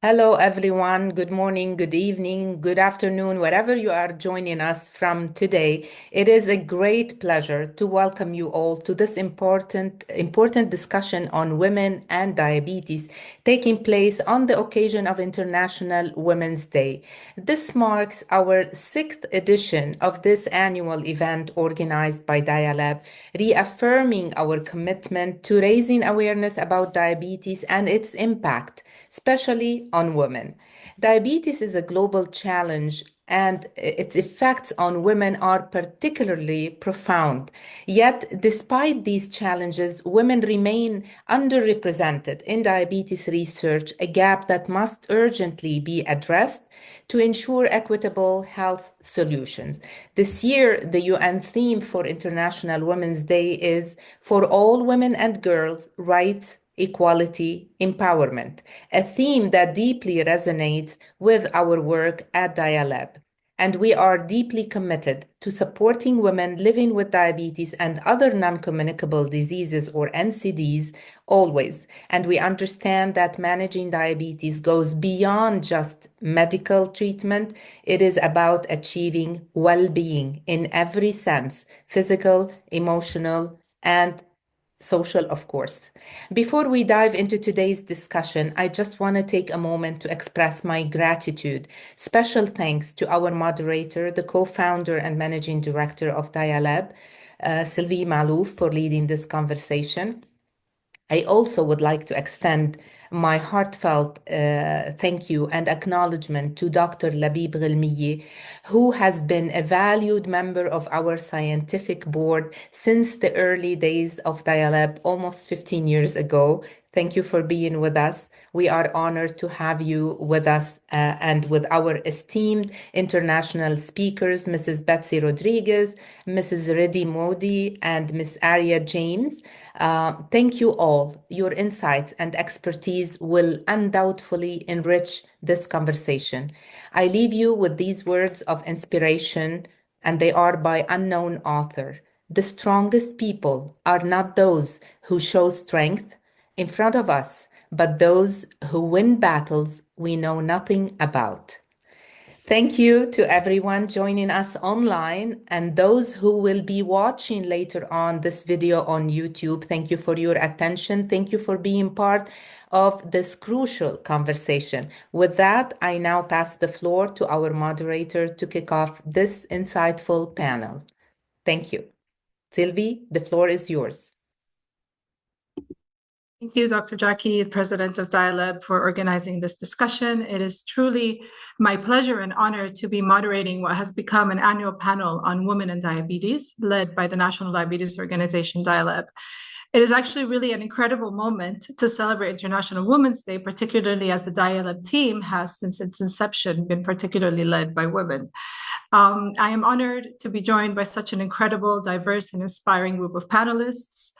Hello, everyone. Good morning, good evening, good afternoon, wherever you are joining us from today. It is a great pleasure to welcome you all to this important discussion on women and diabetes taking place on the occasion of International Women's Day. This marks our sixth edition of this annual event organized by DiaLab, reaffirming our commitment to raising awareness about diabetes and its impact, especially on women. Diabetes is a global challenge and its effects on women are particularly profound. Yet, despite these challenges, women remain underrepresented in diabetes research, a gap that must urgently be addressed to ensure equitable health solutions. This year, the UN theme for International Women's Day is For All Women and Girls, Rights, Equality, Empowerment, a theme that deeply resonates with our work at DiaLab. And we are deeply committed to supporting women living with diabetes and other non communicable diseases or NCDs always. And we understand that managing diabetes goes beyond just medical treatment. It is about achieving well being in every sense: physical, emotional, and social, of course. Before we dive into today's discussion, I just want to take a moment to express my gratitude. Special thanks to our moderator, the co-founder and managing director of DiaLab, Sylvie Malouf, for leading this conversation. I also would like to extend my heartfelt thank you and acknowledgement to Dr. Labib Ghelmiye, who has been a valued member of our scientific board since the early days of DiaLab almost 15 years ago. Thank you for being with us. We are honored to have you with us and with our esteemed international speakers, Mrs. Betsy Rodriguez, Mrs. Reddy Modi, and Miss Arya James. Thank you all. Your insights and expertise will undoubtedly enrich this conversation. I leave you with these words of inspiration, and they are by unknown author. The strongest people are not those who show strength in front of us, but those who win battles we know nothing about. Thank you to everyone joining us online and those who will be watching later on this video on YouTube. Thank you for your attention. Thank you for being part of this crucial conversation. With that, I now pass the floor to our moderator to kick off this insightful panel. Thank you. Sylvie, the floor is yours. Thank you, Dr. Jackie, President of DiaLeb, for organizing this discussion. It is truly my pleasure and honor to be moderating what has become an annual panel on women and diabetes, led by the National Diabetes Organization, DiaLeb. It is actually really an incredible moment to celebrate International Women's Day, particularly as the DiaLeb team has, since its inception, been particularly led by women. I am honored to be joined by such an incredible, diverse, and inspiring group of panelists,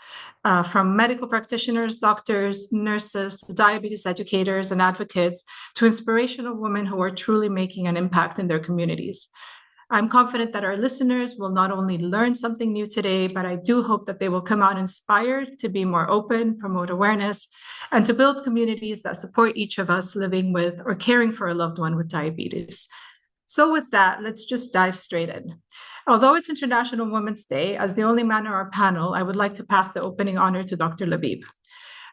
from medical practitioners, doctors, nurses, diabetes educators, and advocates, to inspirational women who are truly making an impact in their communities. I'm confident that our listeners will not only learn something new today, but I do hope that they will come out inspired to be more open, promote awareness, and to build communities that support each of us living with or caring for a loved one with diabetes. So with that, let's just dive straight in. Although it's International Women's Day, as the only man on our panel, I would like to pass the opening honor to Dr. Labib.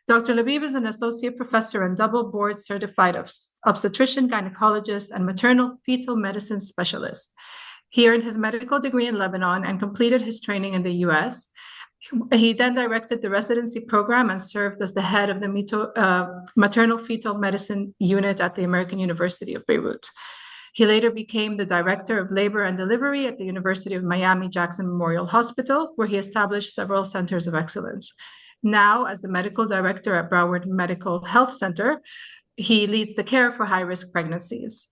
Dr. Labib is an associate professor and double board certified obstetrician, gynecologist, and maternal fetal medicine specialist. He earned his medical degree in Lebanon and completed his training in the US. He then directed the residency program and served as the head of the maternal fetal medicine unit at the American University of Beirut. He later became the director of labor and delivery at the University of Miami Jackson Memorial Hospital, where he established several centers of excellence. Now, as the medical director at Broward Medical Health Center, he leads the care for high-risk pregnancies.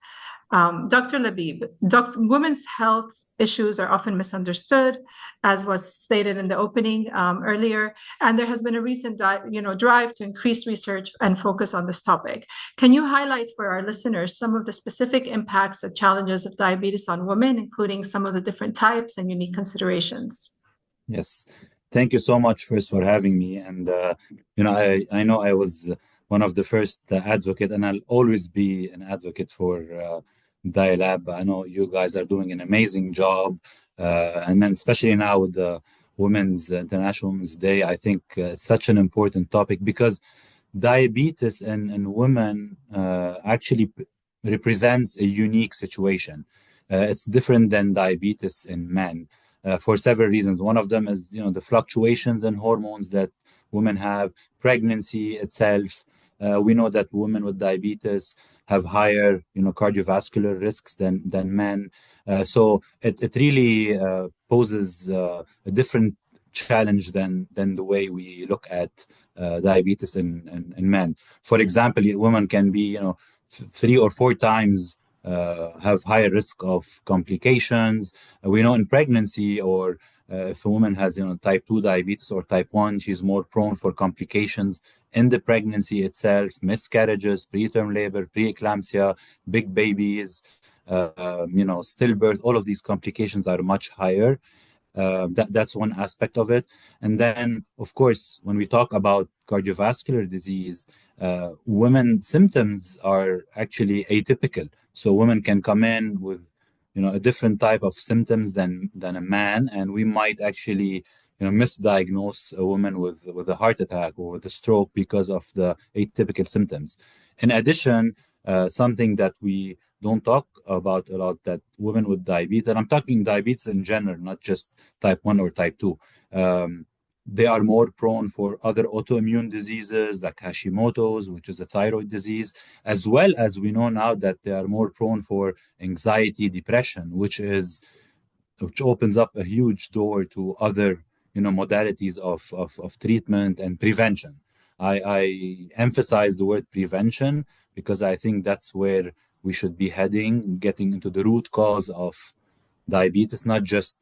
Dr. Labib, women's health issues are often misunderstood, as was stated in the opening earlier, and there has been a recent drive to increase research and focus on this topic. Can you highlight for our listeners some of the specific impacts and challenges of diabetes on women, including some of the different types and unique considerations? Yes. Thank you so much first for having me. And, I know I was one of the first advocate, and I'll always be an advocate for DiaLab. I know you guys are doing an amazing job, and then especially now with the Women's International Women's Day, I think it's such an important topic because diabetes in women actually represents a unique situation. It's different than diabetes in men for several reasons. One of them is, the fluctuations in hormones that women have, pregnancy itself. We know that women with diabetes have higher, cardiovascular risks than men. So it really poses a different challenge than the way we look at diabetes in men. For example, women can be, three or four times have higher risk of complications. We know in pregnancy, or if a woman has, type 2 diabetes or type 1, she's more prone for complications in the pregnancy itself, miscarriages, preterm labor, preeclampsia, big babies, stillbirth. All of these complications are much higher. That's one aspect of it. And then, of course, when we talk about cardiovascular disease, women symptoms are actually atypical. So women can come in with, a different type of symptoms than a man, and we might actually, misdiagnose a woman with a heart attack or with a stroke because of the atypical symptoms. In addition, something that we don't talk about a lot, that women with diabetes, and I'm talking diabetes in general, not just type 1 or type 2, they are more prone for other autoimmune diseases like Hashimoto's, which is a thyroid disease, as well as we know now that they are more prone for anxiety, depression, which opens up a huge door to other, modalities of treatment and prevention. I emphasize the word prevention because I think that's where we should be heading, getting into the root cause of diabetes, not just,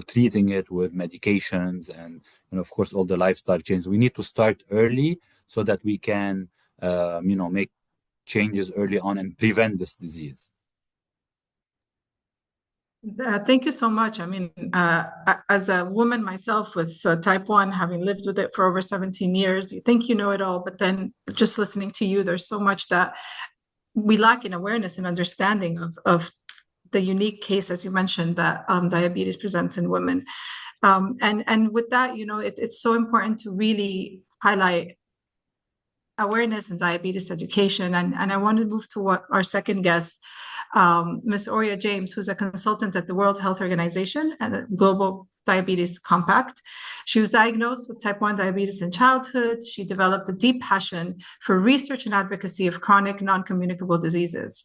treating it with medications and, of course, all the lifestyle changes. We need to start early so that we can, make changes early on and prevent this disease. Thank you so much. I mean, as a woman myself with type 1, having lived with it for over 17 years, you think you know it all, but then just listening to you, there's so much that we lack in awareness and understanding of the unique case, as you mentioned, that diabetes presents in women. And with that, it's so important to really highlight awareness and diabetes education. And I want to move to what our second guest, Ms. Oria James, who's a consultant at the World Health Organization and the Global Diabetes Compact. She was diagnosed with type 1 diabetes in childhood. She developed a deep passion for research and advocacy of chronic non-communicable diseases.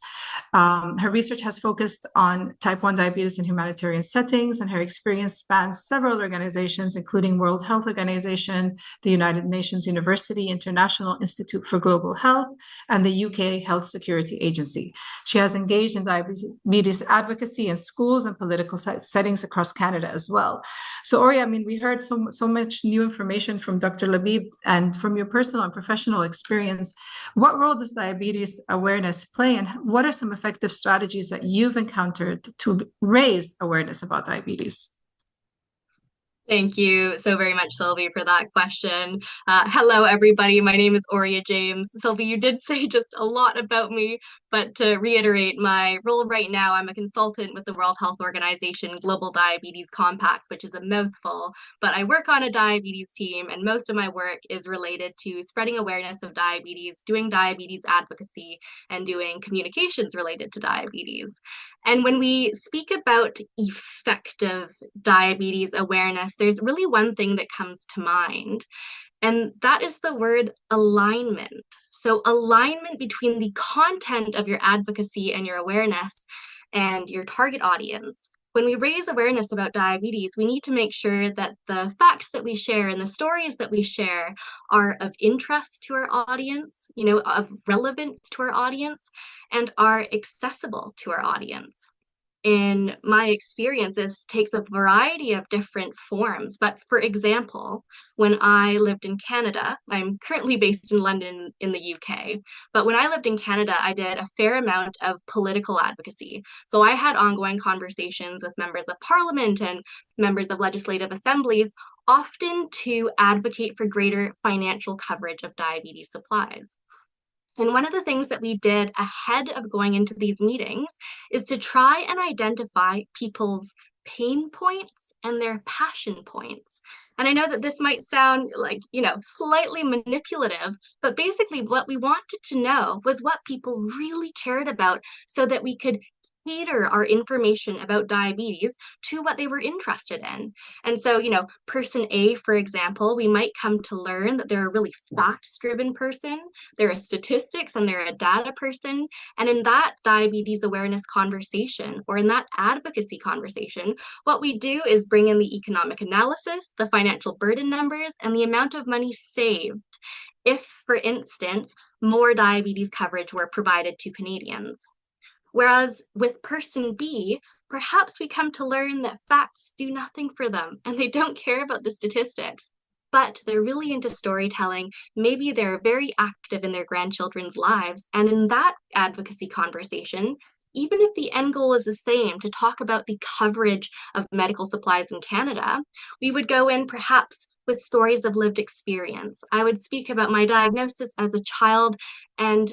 Her research has focused on type 1 diabetes in humanitarian settings, and her experience spans several organizations, including World Health Organization, the United Nations University International Institute for Global Health, and the UK Health Security Agency. She has engaged in diabetes advocacy in schools and political settings across Canada as well. So, Oria, I mean, we heard so much new information from Dr. Labib, and from your personal and professional experience, what role does diabetes awareness play, and what are some effective strategies that you've encountered to raise awareness about diabetes? Thank you so very much, Sylvie, for that question. Hello, everybody. My name is Oria James. Sylvie, you did say just a lot about me, but to reiterate my role right now, I'm a consultant with the World Health Organization Global Diabetes Compact, which is a mouthful, but I work on a diabetes team, and most of my work is related to spreading awareness of diabetes, doing diabetes advocacy, and doing communications related to diabetes. And when we speak about effective diabetes awareness, there's really one thing that comes to mind, and that is the word alignment. So, alignment between the content of your advocacy and your awareness and your target audience. When we raise awareness about diabetes, we need to make sure that the facts that we share and the stories that we share are of interest to our audience, of relevance to our audience, and are accessible to our audience. In my experience, this takes a variety of different forms. But for example, when I lived in Canada, I'm currently based in London in the UK, but when I lived in Canada, I did a fair amount of political advocacy. So I had ongoing conversations with members of parliament and members of legislative assemblies, often to advocate for greater financial coverage of diabetes supplies. And one of the things that we did ahead of going into these meetings is to try and identify people's pain points and their passion points. And I know that this might sound like, slightly manipulative, but basically what we wanted to know was what people really cared about so that we could cater our information about diabetes to what they were interested in. And so, person A, for example, we might come to learn that they're a really facts-driven person, they're a statistics and they're a data person. And in that diabetes awareness conversation or in that advocacy conversation, what we do is bring in the economic analysis, the financial burden numbers, and the amount of money saved if, for instance, more diabetes coverage were provided to Canadians. Whereas with person B, perhaps we come to learn that facts do nothing for them and they don't care about the statistics, but they're really into storytelling. Maybe they're very active in their grandchildren's lives. And in that advocacy conversation, even if the end goal is the same, to talk about the coverage of medical supplies in Canada, we would go in perhaps with stories of lived experience. I would speak about my diagnosis as a child and,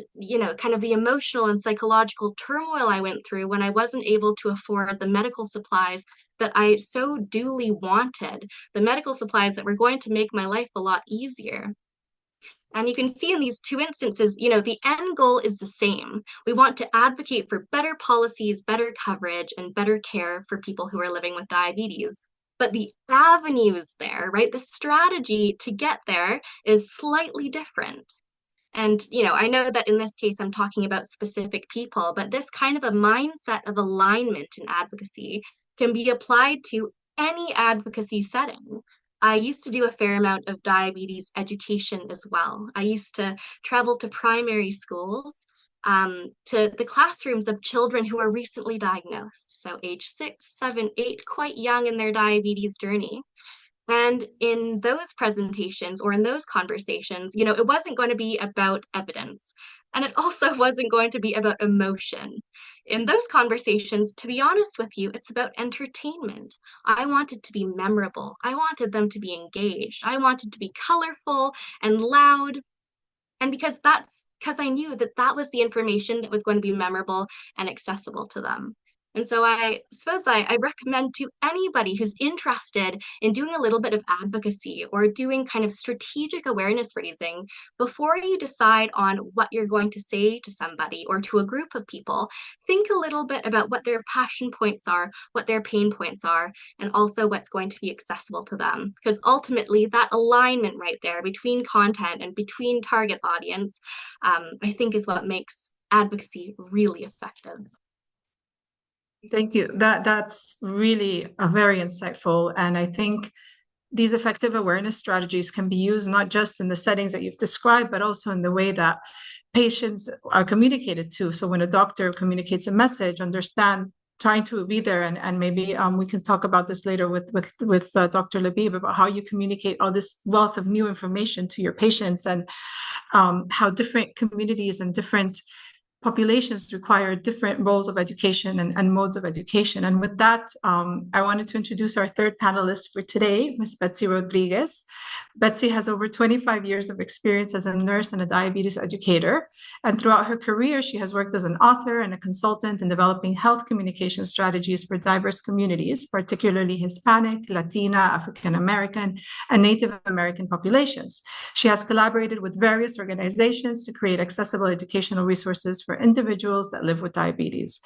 kind of the emotional and psychological turmoil I went through when I wasn't able to afford the medical supplies that I so duly wanted, the medical supplies that were going to make my life a lot easier. And you can see in these two instances, the end goal is the same. We want to advocate for better policies, better coverage, and better care for people who are living with diabetes. But the avenues there, right? The strategy to get there is slightly different. And, I know that in this case, I'm talking about specific people, but this kind of a mindset of alignment in advocacy can be applied to any advocacy setting. I used to do a fair amount of diabetes education as well. I used to travel to primary schools, to the classrooms of children who are recently diagnosed, so age 6, 7, 8, quite young in their diabetes journey. And in those presentations or in those conversations, it wasn't going to be about evidence. And it also wasn't going to be about emotion. In those conversations, to be honest with you, it's about entertainment. I wanted to be memorable. I wanted them to be engaged. I wanted to be colorful and loud. And because I knew that that was the information that was going to be memorable and accessible to them. And so I suppose I recommend to anybody who's interested in doing a little bit of advocacy or doing kind of strategic awareness raising, before you decide on what you're going to say to somebody or to a group of people, think a little bit about what their passion points are, what their pain points are, and also what's going to be accessible to them. Because ultimately, that alignment right there between content and between target audience, I think is what makes advocacy really effective. Thank you. That's really a very insightful. And I think these effective awareness strategies can be used not just in the settings that you've described, but also in the way that patients are communicated to. So when a doctor communicates a message, understand, trying to be there, and maybe we can talk about this later with Dr. Labib about how you communicate all this wealth of new information to your patients, and how different communities and different populations require different roles of education and modes of education. And with that, I wanted to introduce our third panelist for today, Ms. Betsy Rodriguez. Betsy has over 25 years of experience as a nurse and a diabetes educator. And throughout her career, she has worked as an author and a consultant in developing health communication strategies for diverse communities, particularly Hispanic, Latina, African American, and Native American populations. She has collaborated with various organizations to create accessible educational resources for individuals that live with diabetes.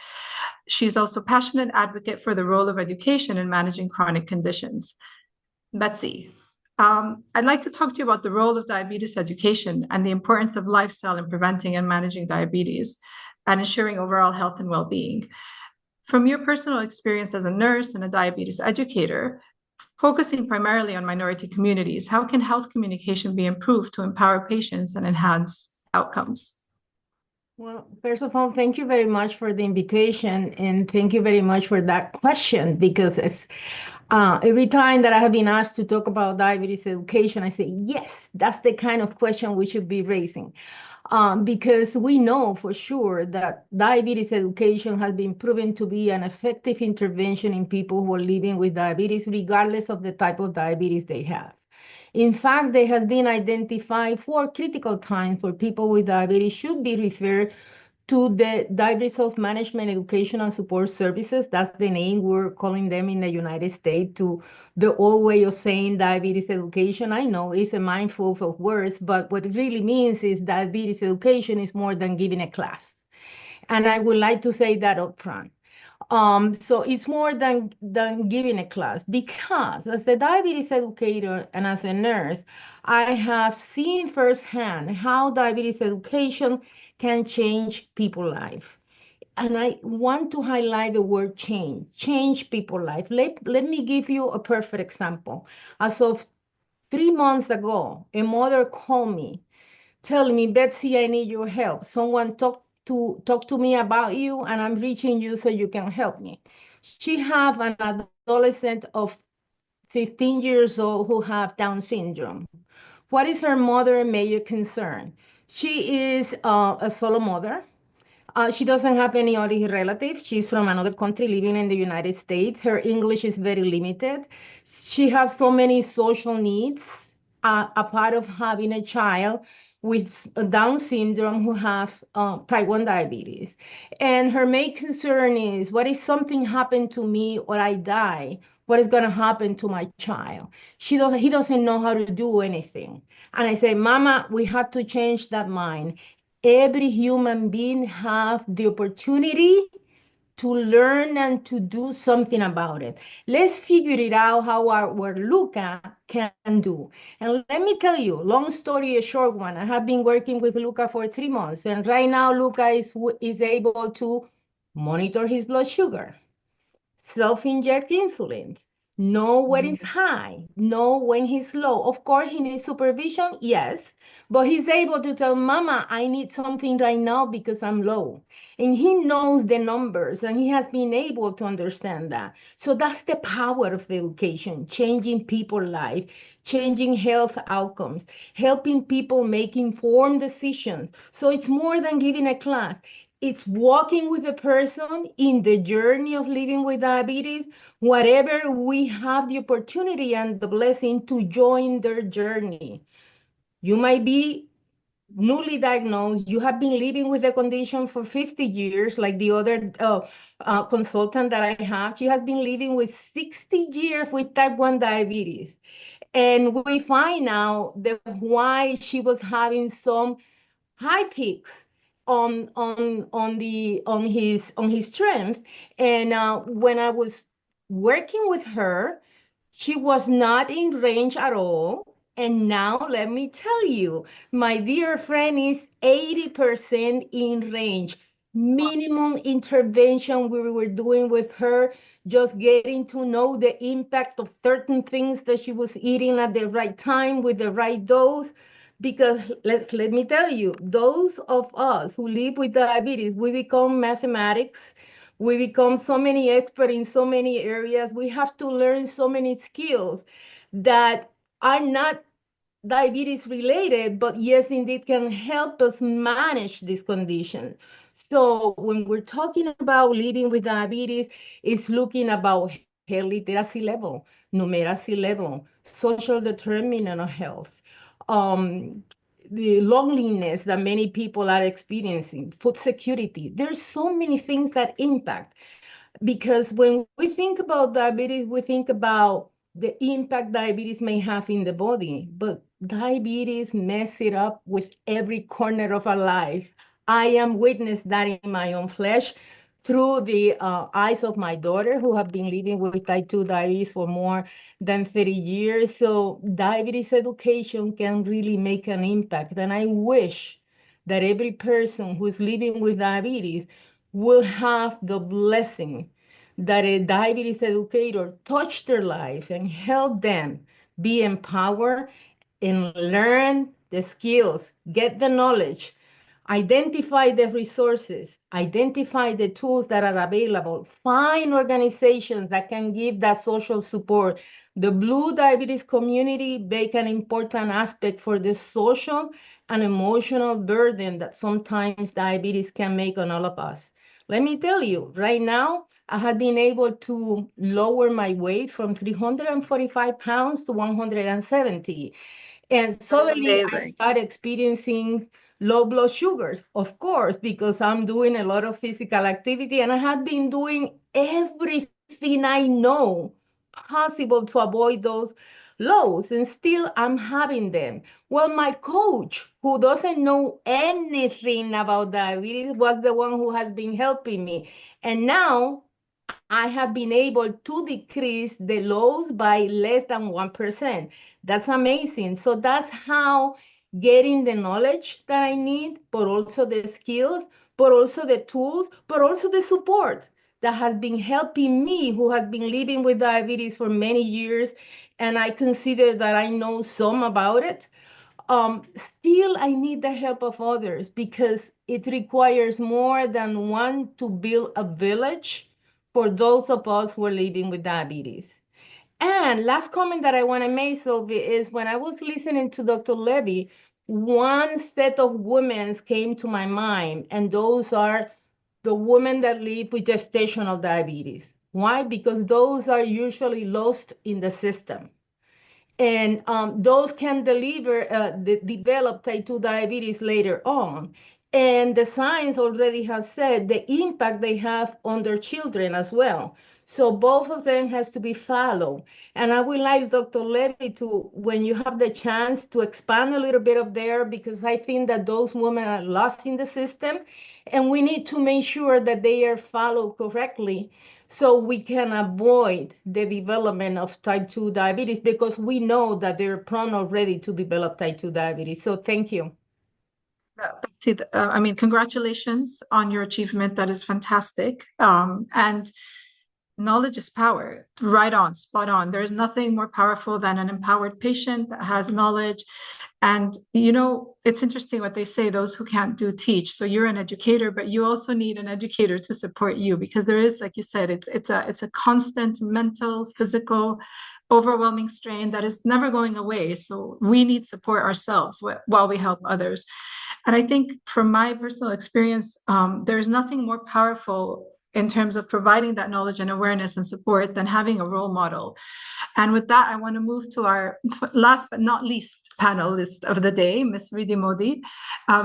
She's also a passionate advocate for the role of education in managing chronic conditions. Betsy, I'd like to talk to you about the role of diabetes education and the importance of lifestyle in preventing and managing diabetes and ensuring overall health and well-being. From your personal experience as a nurse and a diabetes educator, focusing primarily on minority communities, how can health communication be improved to empower patients and enhance outcomes? Well, first of all, thank you very much for the invitation, and thank you very much for that question, because every time that I have been asked to talk about diabetes education, I say, yes, that's the kind of question we should be raising. Because we know for sure that diabetes education has been proven to be an effective intervention in people who are living with diabetes, regardless of the type of diabetes they have. In fact, there has been identified 4 critical times where people with diabetes should be referred to the Diabetes Self-Management Education and Support Services. That's the name we're calling them in the United States, to the old way of saying diabetes education. I know it's a mindful of words, but what it really means is diabetes education is more than giving a class. And I would like to say that up front. So it's more than giving a class, because as the diabetes educator and as a nurse, I have seen firsthand how diabetes education can change people's life. And I want to highlight the word change people's life. Let me give you a perfect example. As of 3 months ago, a mother called me telling me, Betsy, I need your help. Someone talk to me about you, and I'm reaching you so you can help me. She have an adolescent of 15 years old who have Down syndrome. What is her mother major concern? She is a solo mother. She doesn't have any other relatives. She's from another country living in the United States. Her English is very limited. She has so many social needs, a part of having a child with Down syndrome who have type 1 diabetes. And her main concern is, what if something happened to me or I die? What is going to happen to my child? He doesn't know how to do anything. And I say, Mama, we have to change that mind. Every human being have the opportunity to learn and to do something about it. Let's figure it out how our Luca can do. And let me tell you, long story, a short one. I have been working with Luca for 3 months, and right now Luca is able to monitor his blood sugar, self-inject insulin, know when it's high, know when he's low. Of course, he needs supervision, yes, but he's able to tell Mama, I need something right now because I'm low. And he knows the numbers, and he has been able to understand that. So that's the power of education, changing people's life, changing health outcomes, helping people make informed decisions. So it's more than giving a class. It's walking with a person in the journey of living with diabetes, whatever we have the opportunity and the blessing to join their journey. You might be newly diagnosed, you have been living with the condition for 50 years, like the other consultant that I have. She has been living with 60 years with type 1 diabetes. And we find out that why she was having some high peaks on his strength. And when I was working with her, she was not in range at all. And now let me tell you, my dear friend is 80% in range. Minimum intervention we were doing with her, just getting to know the impact of certain things that she was eating at the right time with the right dose. Because let me tell you, those of us who live with diabetes, we become mathematics. We become so many experts in so many areas. We have to learn so many skills that are not diabetes related, but yes, indeed can help us manage this condition. So when we're talking about living with diabetes, it's looking about health literacy level, numeracy level, social determinant of health, um, the loneliness that many people are experiencing, food security. There's so many things that impact, because when we think about diabetes, we think about the impact diabetes may have in the body, but diabetes mess it up with every corner of our life. I am witness that in my own flesh through the eyes of my daughter, who have been living with type 2 diabetes for more than 30 years. So diabetes education can really make an impact. And I wish that every person who's living with diabetes will have the blessing that a diabetes educator touch their life and help them be empowered and learn the skills, get the knowledge, identify the resources, identify the tools that are available, find organizations that can give that social support. The Blue Diabetes community make an important aspect for the social and emotional burden that sometimes diabetes can make on all of us. Let me tell you, right now, I have been able to lower my weight from 345 pounds to 170. And suddenly I Amazing. started experiencing low blood sugars, of course, because I'm doing a lot of physical activity and I have been doing everything I know possible to avoid those lows, and still I'm having them. Well, my coach, who doesn't know anything about diabetes, was the one who has been helping me. And now I have been able to decrease the lows by less than 1%. That's amazing. So that's how getting the knowledge that I need, but also the skills, but also the tools, but also the support that has been helping me, who has been living with diabetes for many years. And I consider that I know some about it. Still, I need the help of others because it requires more than one to build a village for those of us who are living with diabetes. And last comment that I want to make, Sylvie, is when I was listening to Dr. Levy, one set of women came to my mind, and those are the women that live with gestational diabetes. Why? Because those are usually lost in the system. And those can develop type 2 diabetes later on. And the science already has said the impact they have on their children as well. So both of them has to be followed. And I would like Dr. Levy to, when you have the chance, to expand a little bit of there, because I think that those women are lost in the system, and we need to make sure that they are followed correctly so we can avoid the development of type 2 diabetes, because we know that they're prone already to develop type 2 diabetes. So thank you. I mean, congratulations on your achievement. That is fantastic. And knowledge is power. Right on, spot on. There's nothing more powerful than an empowered patient that has knowledge. And, it's interesting what they say, those who can't do teach. So you're an educator, but you also need an educator to support you, because there is, like you said, it's a constant mental, physical, overwhelming strain that is never going away. So we need support ourselves while we help others. And I think from my personal experience, there's nothing more powerful in terms of providing that knowledge and awareness and support than having a role model. And with that, I want to move to our last but not least panelist of the day, Ms. Riddhi Modi.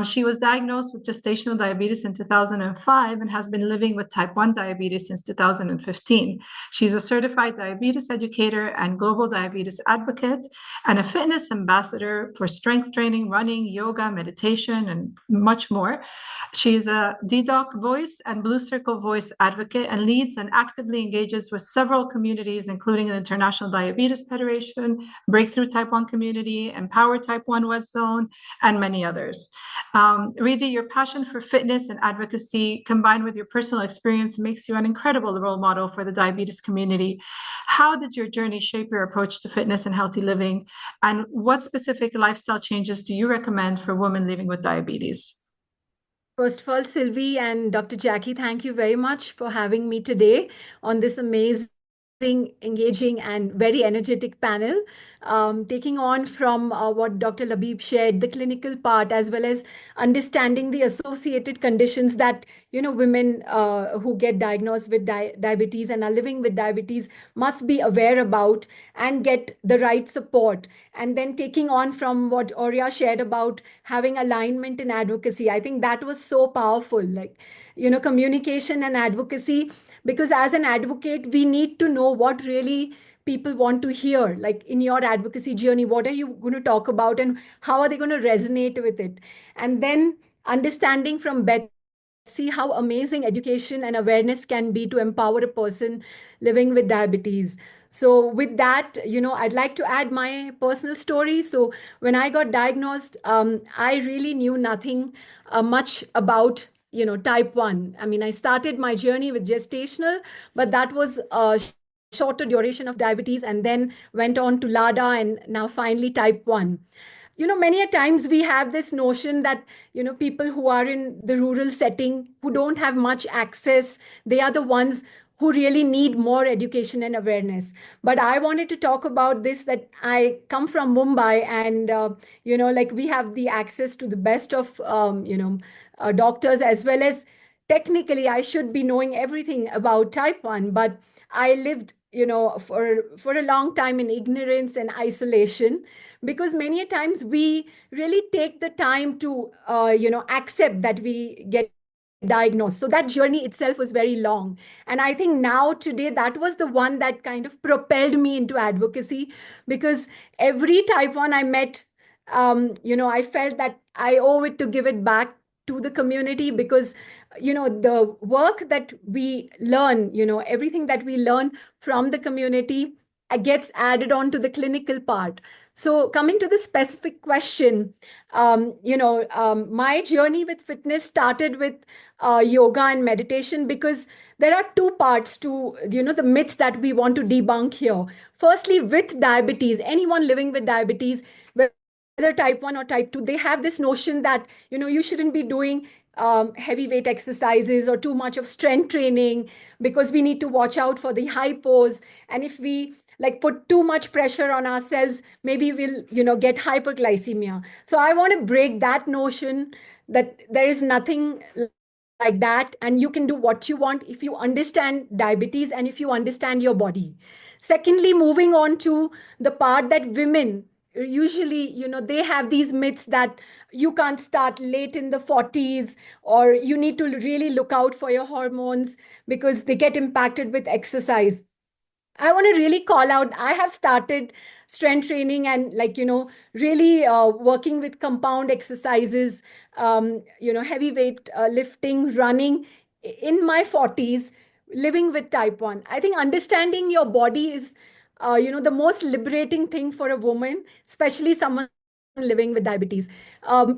She was diagnosed with gestational diabetes in 2005 and has been living with type 1 diabetes since 2015. She's a certified diabetes educator and global diabetes advocate, and a fitness ambassador for strength training, running, yoga, meditation, and much more. She is a DDoC voice and Blue Circle voice advocate, and leads and actively engages with several communities, including the International Diabetes Federation, Breakthrough Type 1 Community, Empower Type 1 West Zone, and many others. Riddhi, your passion for fitness and advocacy, combined with your personal experience, makes you an incredible role model for the diabetes community. How did your journey shape your approach to fitness and healthy living? And what specific lifestyle changes do you recommend for women living with diabetes? First of all, Sylvie and Dr. Jackie, thank you very much for having me today on this amazing, engaging, and very energetic panel. Taking on from what Dr. Labib shared, the clinical part, as well as understanding the associated conditions that, women who get diagnosed with diabetes and are living with diabetes must be aware about and get the right support. And then taking on from what Aurea shared about having alignment in advocacy, I think that was so powerful. Like, communication and advocacy, because as an advocate, we need to know what really people want to hear. Like in your advocacy journey, what are you going to talk about and how are they going to resonate with it? And then understanding from Betsy how amazing education and awareness can be to empower a person living with diabetes. So with that, I'd like to add my personal story. So when I got diagnosed, I really knew nothing much about type 1. I mean, I started my journey with gestational, but that was a shorter duration of diabetes, and then went on to LADA, and now finally type 1. Many a times we have this notion that, people who are in the rural setting, who don't have much access, they are the ones who really need more education and awareness. But I wanted to talk about this, that I come from Mumbai, and, like we have the access to the best of, doctors, as well as technically I should be knowing everything about type 1, but I lived, for a long time in ignorance and isolation, because many a times we really take the time to, accept that we get diagnosed. So that journey itself was very long. And I think now, today, that was the one that kind of propelled me into advocacy, because every type 1 I met, I felt that I owe it to give it back to the community, because the work that we learn, everything that we learn from the community gets added on to the clinical part. So coming to the specific question, my journey with fitness started with yoga and meditation, because there are two parts to the myths that we want to debunk here. Firstly, with diabetes, anyone living with diabetes, whether type 1 or type 2, they have this notion that you shouldn't be doing heavyweight exercises or too much of strength training, because we need to watch out for the hypos. And if we like put too much pressure on ourselves, maybe we'll get hyperglycemia. So I want to break that notion that there is nothing like that, and you can do what you want if you understand diabetes and if you understand your body. Secondly, moving on to the part that women usually, they have these myths that you can't start late in the 40s, or you need to really look out for your hormones because they get impacted with exercise. I want to really call out, I have started strength training and really working with compound exercises, heavyweight lifting, running in my 40s, living with type 1. I think understanding your body is, the most liberating thing for a woman, especially someone living with diabetes.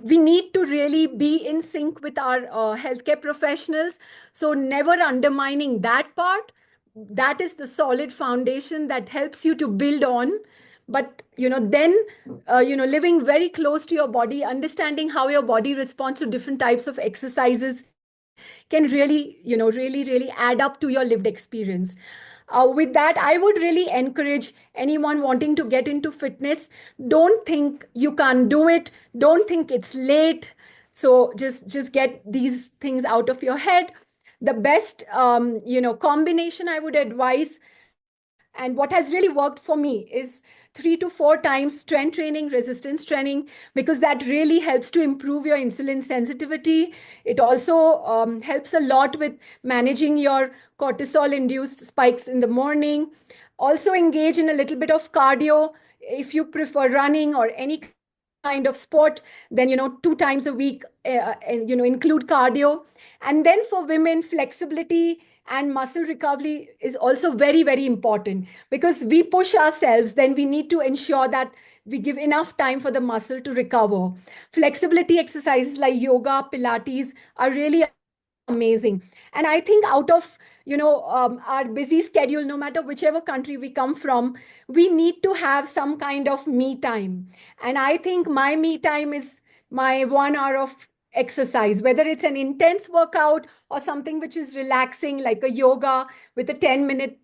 We need to really be in sync with our healthcare professionals. So never undermining that part. That is the solid foundation that helps you to build on. But then living very close to your body, understanding how your body responds to different types of exercises can really add up to your lived experience. With that, I would really encourage anyone wanting to get into fitness, don't think you can't do it, don't think it's late. So just get these things out of your head. The best combination I would advise, and what has really worked for me, is 3 to 4 times strength training, resistance training, because that really helps to improve your insulin sensitivity. It also helps a lot with managing your cortisol induced spikes in the morning. Also engage in a little bit of cardio if you prefer running or any kind of sport. Then 2 times a week, and include cardio. And then for women, flexibility and muscle recovery is also very, very important, because we push ourselves, then we need to ensure that we give enough time for the muscle to recover. Flexibility exercises like yoga, pilates are really amazing. And I think out of our busy schedule, no matter whichever country we come from, we need to have some kind of me time. And I think my me time is my 1 hour of exercise, whether it's an intense workout or something which is relaxing, like a yoga with a 10-minute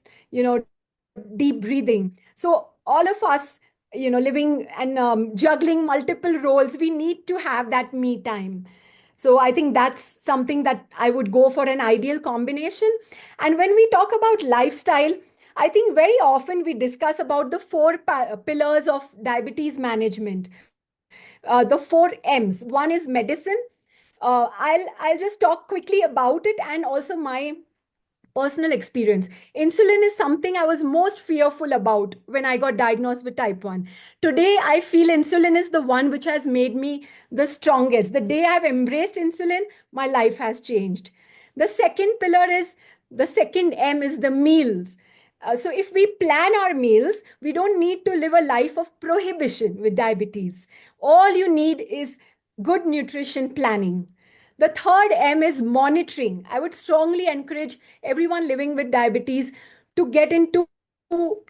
deep breathing. So all of us, living and juggling multiple roles, we need to have that me time. So I think that's something that I would go for, an ideal combination. And when we talk about lifestyle, I think very often we discuss about the four pillars of diabetes management. The 4 M's. One is medicine. I'll just talk quickly about it, and also my personal experience. Insulin is something I was most fearful about when I got diagnosed with type 1. Today, I feel insulin is the one which has made me the strongest. The day I've embraced insulin, my life has changed. The second pillar is, the second M is the meals. So if we plan our meals, we don't need to live a life of prohibition with diabetes. All you need is good nutrition planning. The third M is monitoring. I would strongly encourage everyone living with diabetes to get into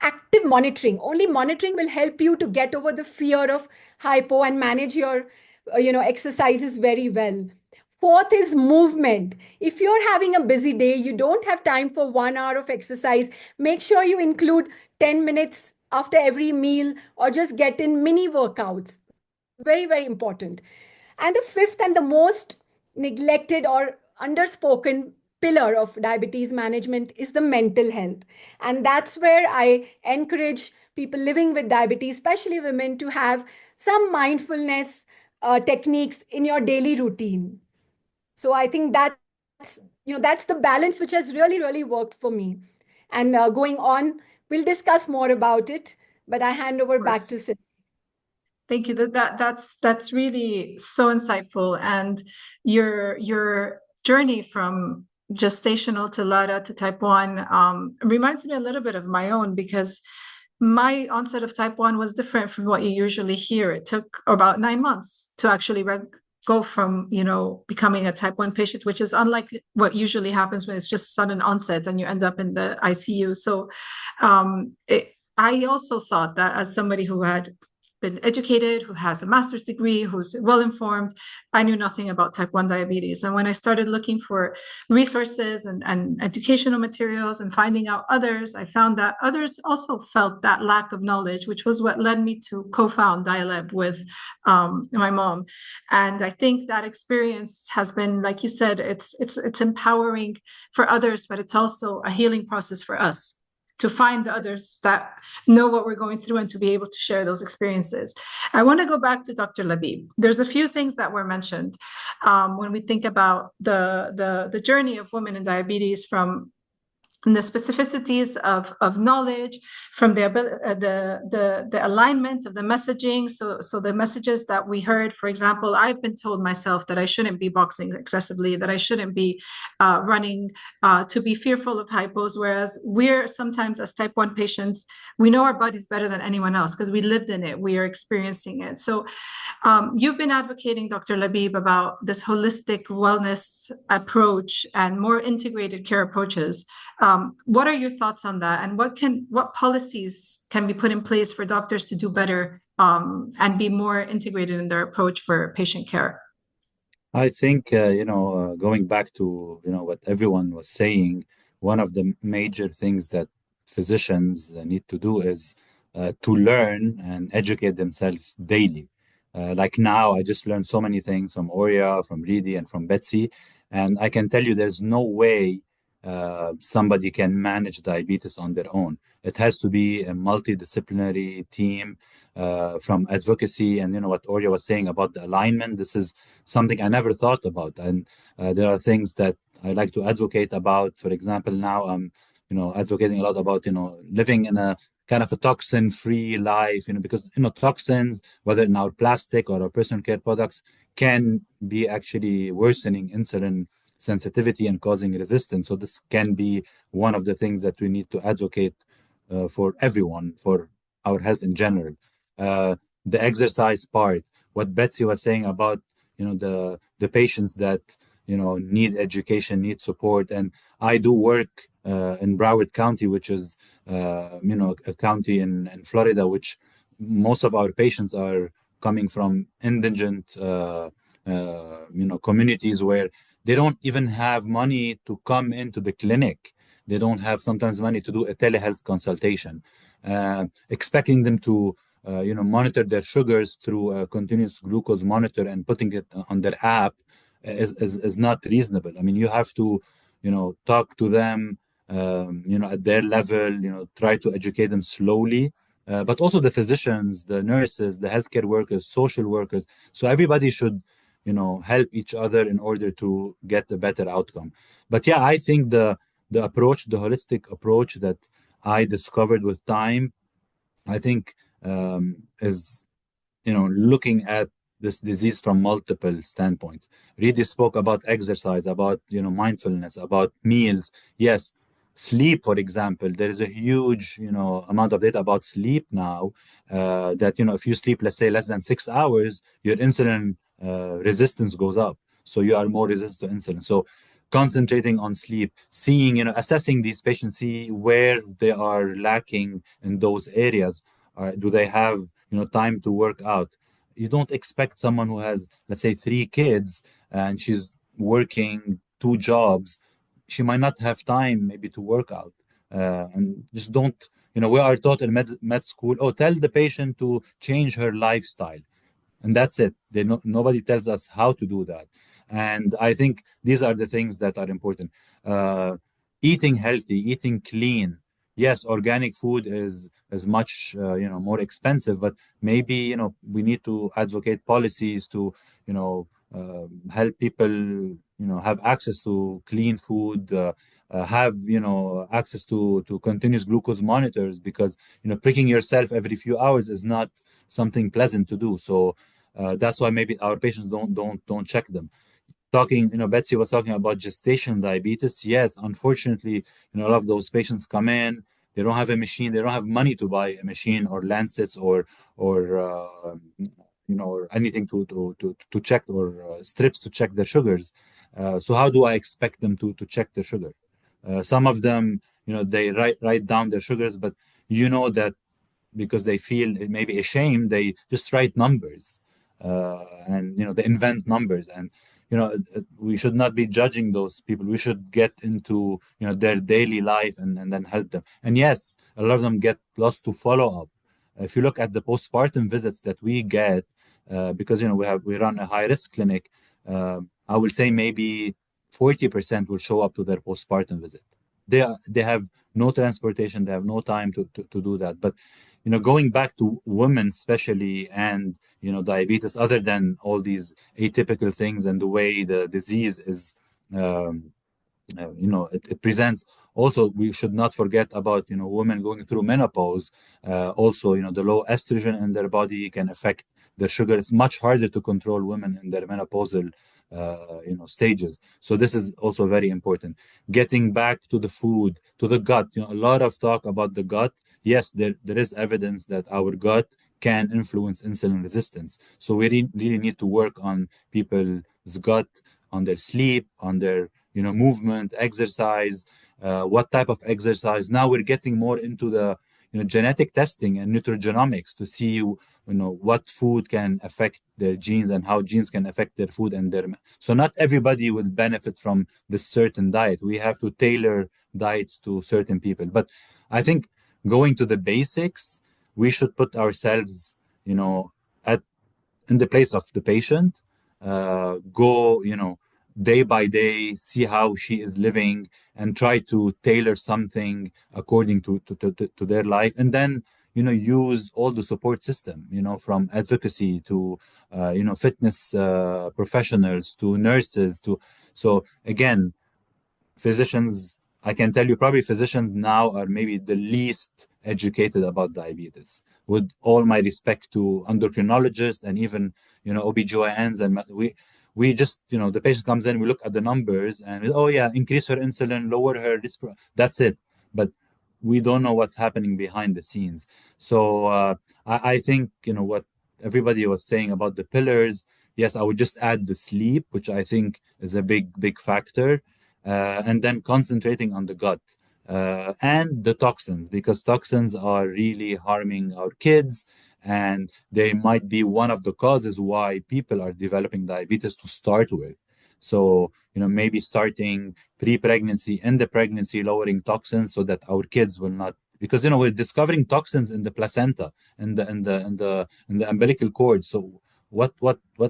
active monitoring. Only monitoring will help you to get over the fear of hypo and manage your exercises very well. Fourth is movement. If you're having a busy day, you don't have time for 1 hour of exercise, make sure you include 10 minutes after every meal, or just get in mini workouts. Very, very important. And the fifth and the most neglected, or underspoken pillar of diabetes management is the mental health. And that's where I encourage people living with diabetes, especially women, to have some mindfulness techniques in your daily routine. So I think that's the balance which has really worked for me. And going on, we'll discuss more about it, but I hand over back to Sid. Thank you. That's really so insightful. And your journey from gestational to LADA to type 1 reminds me a little bit of my own, because my onset of type 1 was different from what you usually hear. It took about 9 months to actually go from, becoming a type 1 patient, which is unlike what usually happens when it's just sudden onset and you end up in the ICU. So I also thought that, as somebody who had been educated, who has a master's degree, who's well-informed, I knew nothing about type 1 diabetes. And when I started looking for resources and educational materials and finding out others, I found that others also felt that lack of knowledge, which was what led me to co-found DiaLeb with my mom. And I think that experience has been, like you said, it's empowering for others, but it's also a healing process for us, to find the others that know what we're going through and to be able to share those experiences. I want to go back to Dr. Labib. There's a few things that were mentioned when we think about the journey of women in diabetes, from the specificities of knowledge, from the alignment of the messaging. So the messages that we heard, for example, I've been told myself that I shouldn't be boxing excessively, that I shouldn't be running, to be fearful of hypos, whereas we're sometimes, as type 1 patients, we know our bodies better than anyone else because we lived in it, we are experiencing it. So you've been advocating, Dr. Labib, about this holistic wellness approach and more integrated care approaches. What are your thoughts on that, and what policies can be put in place for doctors to do better and be more integrated in their approach for patient care? I think, going back to, what everyone was saying, one of the major things that physicians need to do is to learn and educate themselves daily. Like now, I just learned so many things from Oria, from Reedy, and from Betsy. And I can tell you there's no way somebody can manage diabetes on their own. It has to be a multidisciplinary team from advocacy. And what Oria was saying about the alignment, this is something I never thought about. And there are things that I like to advocate about. For example, now I'm, advocating a lot about, living in a kind of a toxin-free life, because, toxins, whether in our plastic or our personal care products, can be actually worsening insulin sensitivity and causing resistance. So this can be one of the things that we need to advocate for everyone, for our health in general. The exercise part, what Betsy was saying about, the patients that, need education, need support. And I do work in Broward County, which is, a county in Florida, which most of our patients are coming from indigent, communities where they don't even have money to come into the clinic. They don't have sometimes money to do a telehealth consultation. Expecting them to, monitor their sugars through a continuous glucose monitor and putting it on their app is not reasonable. I mean, you have to, talk to them, at their level, try to educate them slowly. But also the physicians, the nurses, the healthcare workers, social workers. So everybody should, help each other in order to get a better outcome. But yeah, I think the approach, the holistic approach that I discovered with time, I think is, looking at this disease from multiple standpoints. Really spoke about exercise, about, mindfulness, about meals. Yes, sleep, for example, there is a huge, amount of data about sleep now, that, if you sleep, let's say, less than 6 hours, your insulin resistance goes up. So you are more resistant to insulin. So concentrating on sleep, seeing, assessing these patients, see where they are lacking in those areas. Do they have, time to work out? You don't expect someone who has, let's say, 3 kids and she's working 2 jobs. She might not have time maybe to work out. And just don't, we are taught in med school, tell the patient to change her lifestyle. And that's it. Nobody tells us how to do that. And I think these are the things that are important. Eating healthy, eating clean. Yes, organic food is much more expensive, but maybe we need to advocate policies to help people have access to clean food, have access to continuous glucose monitors, because pricking yourself every few hours is not something pleasant to do. So that's why maybe our patients don't check them. Talking, Betsy was talking about gestational diabetes. Yes, unfortunately, a lot of those patients come in, they don't have a machine, they don't have money to buy a machine or lancets or anything to check, or strips to check their sugars. So how do I expect them to check their sugar? Some of them, they write down their sugars, but that because they feel maybe ashamed, they just write numbers, and they invent numbers. And we should not be judging those people. We should get into their daily life and then help them. And yes, a lot of them get lost to follow up. If you look at the postpartum visits that we get, because we run a high risk clinic, I will say maybe 40% will show up to their postpartum visit. They have no transportation, they have no time to do that. But going back to women especially, and diabetes, other than all these atypical things and the way the disease is, um, it presents. Also, we should not forget about women going through menopause. Also, the low estrogen in their body can affect their sugar. It's much harder to control women in their menopausal stages. So this is also very important. Getting back to the food, to the gut, a lot of talk about the gut. Yes, there is evidence that our gut can influence insulin resistance. So we really need to work on people's gut, on their sleep, on their movement, exercise, what type of exercise. Now we're getting more into the genetic testing and nutrigenomics to see what food can affect their genes and how genes can affect their food and their. So not everybody will benefit from this certain diet. We have to tailor diets to certain people. But I think going to the basics, we should put ourselves at in the place of the patient, go day by day, see how she is living, and try to tailor something according to their life. And then use all the support system, from advocacy to fitness professionals to nurses to. So again, physicians, I can tell you, probably physicians now are maybe the least educated about diabetes. With all my respect to endocrinologists and even OBGYNs, and we just the patient comes in, we look at the numbers, and oh yeah, increase her insulin, lower her this, that's it. But we don't know what's happening behind the scenes. So I think what everybody was saying about the pillars. Yes, I would just add the sleep, which I think is a big factor, and then concentrating on the gut and the toxins, because toxins are really harming our kids, and they might be one of the causes why people are developing diabetes to start with. So maybe starting pre-pregnancy, in the pregnancy, lowering toxins so that our kids will not, because we're discovering toxins in the placenta and the umbilical cord. So what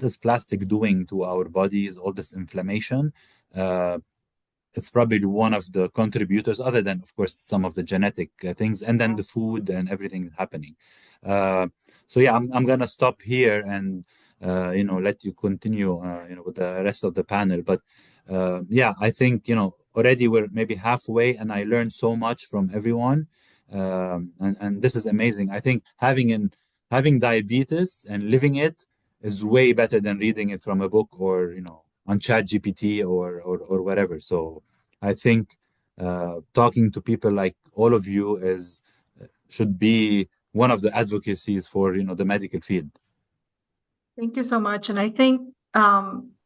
is plastic doing to our bodies? All this inflammation. It's probably one of the contributors, other than, of course, some of the genetic things, and then the food and everything happening. So yeah, I'm gonna stop here and let you continue with the rest of the panel. But yeah, I think already we're maybe halfway, and I learned so much from everyone, and this is amazing. I think having diabetes and living it is way better than reading it from a book, or on ChatGPT or whatever. So I think talking to people like all of you should be one of the advocacies for the medical field. Thank you so much. And I think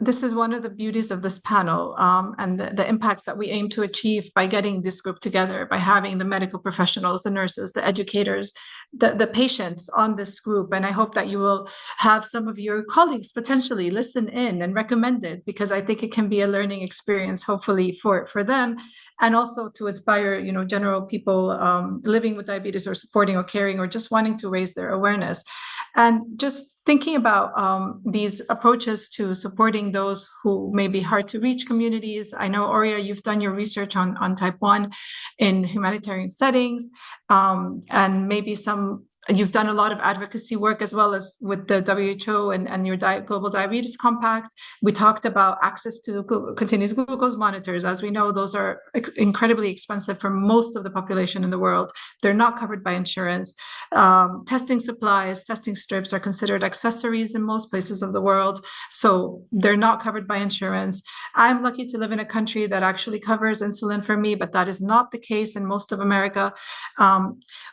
this is one of the beauties of this panel, and the impacts that we aim to achieve by getting this group together, by having the medical professionals, the nurses, the educators, the patients on this group. And I hope that you will have some of your colleagues potentially listen in and recommend it, because I think it can be a learning experience, hopefully for them, and also to inspire general people living with diabetes, or supporting or caring, or just wanting to raise their awareness. And just thinking about these approaches to supporting supporting those who may be hard to reach communities. I know, Oria, you've done your research on type 1 in humanitarian settings, and maybe you've done a lot of advocacy work as well as with the WHO and your Global Diabetes Compact. We talked about access to continuous glucose monitors. As we know, those are incredibly expensive for most of the population in the world. They're not covered by insurance. Testing supplies, testing strips are considered accessories in most places of the world, so they're not covered by insurance. I'm lucky to live in a country that actually covers insulin for me, but that is not the case in most of America.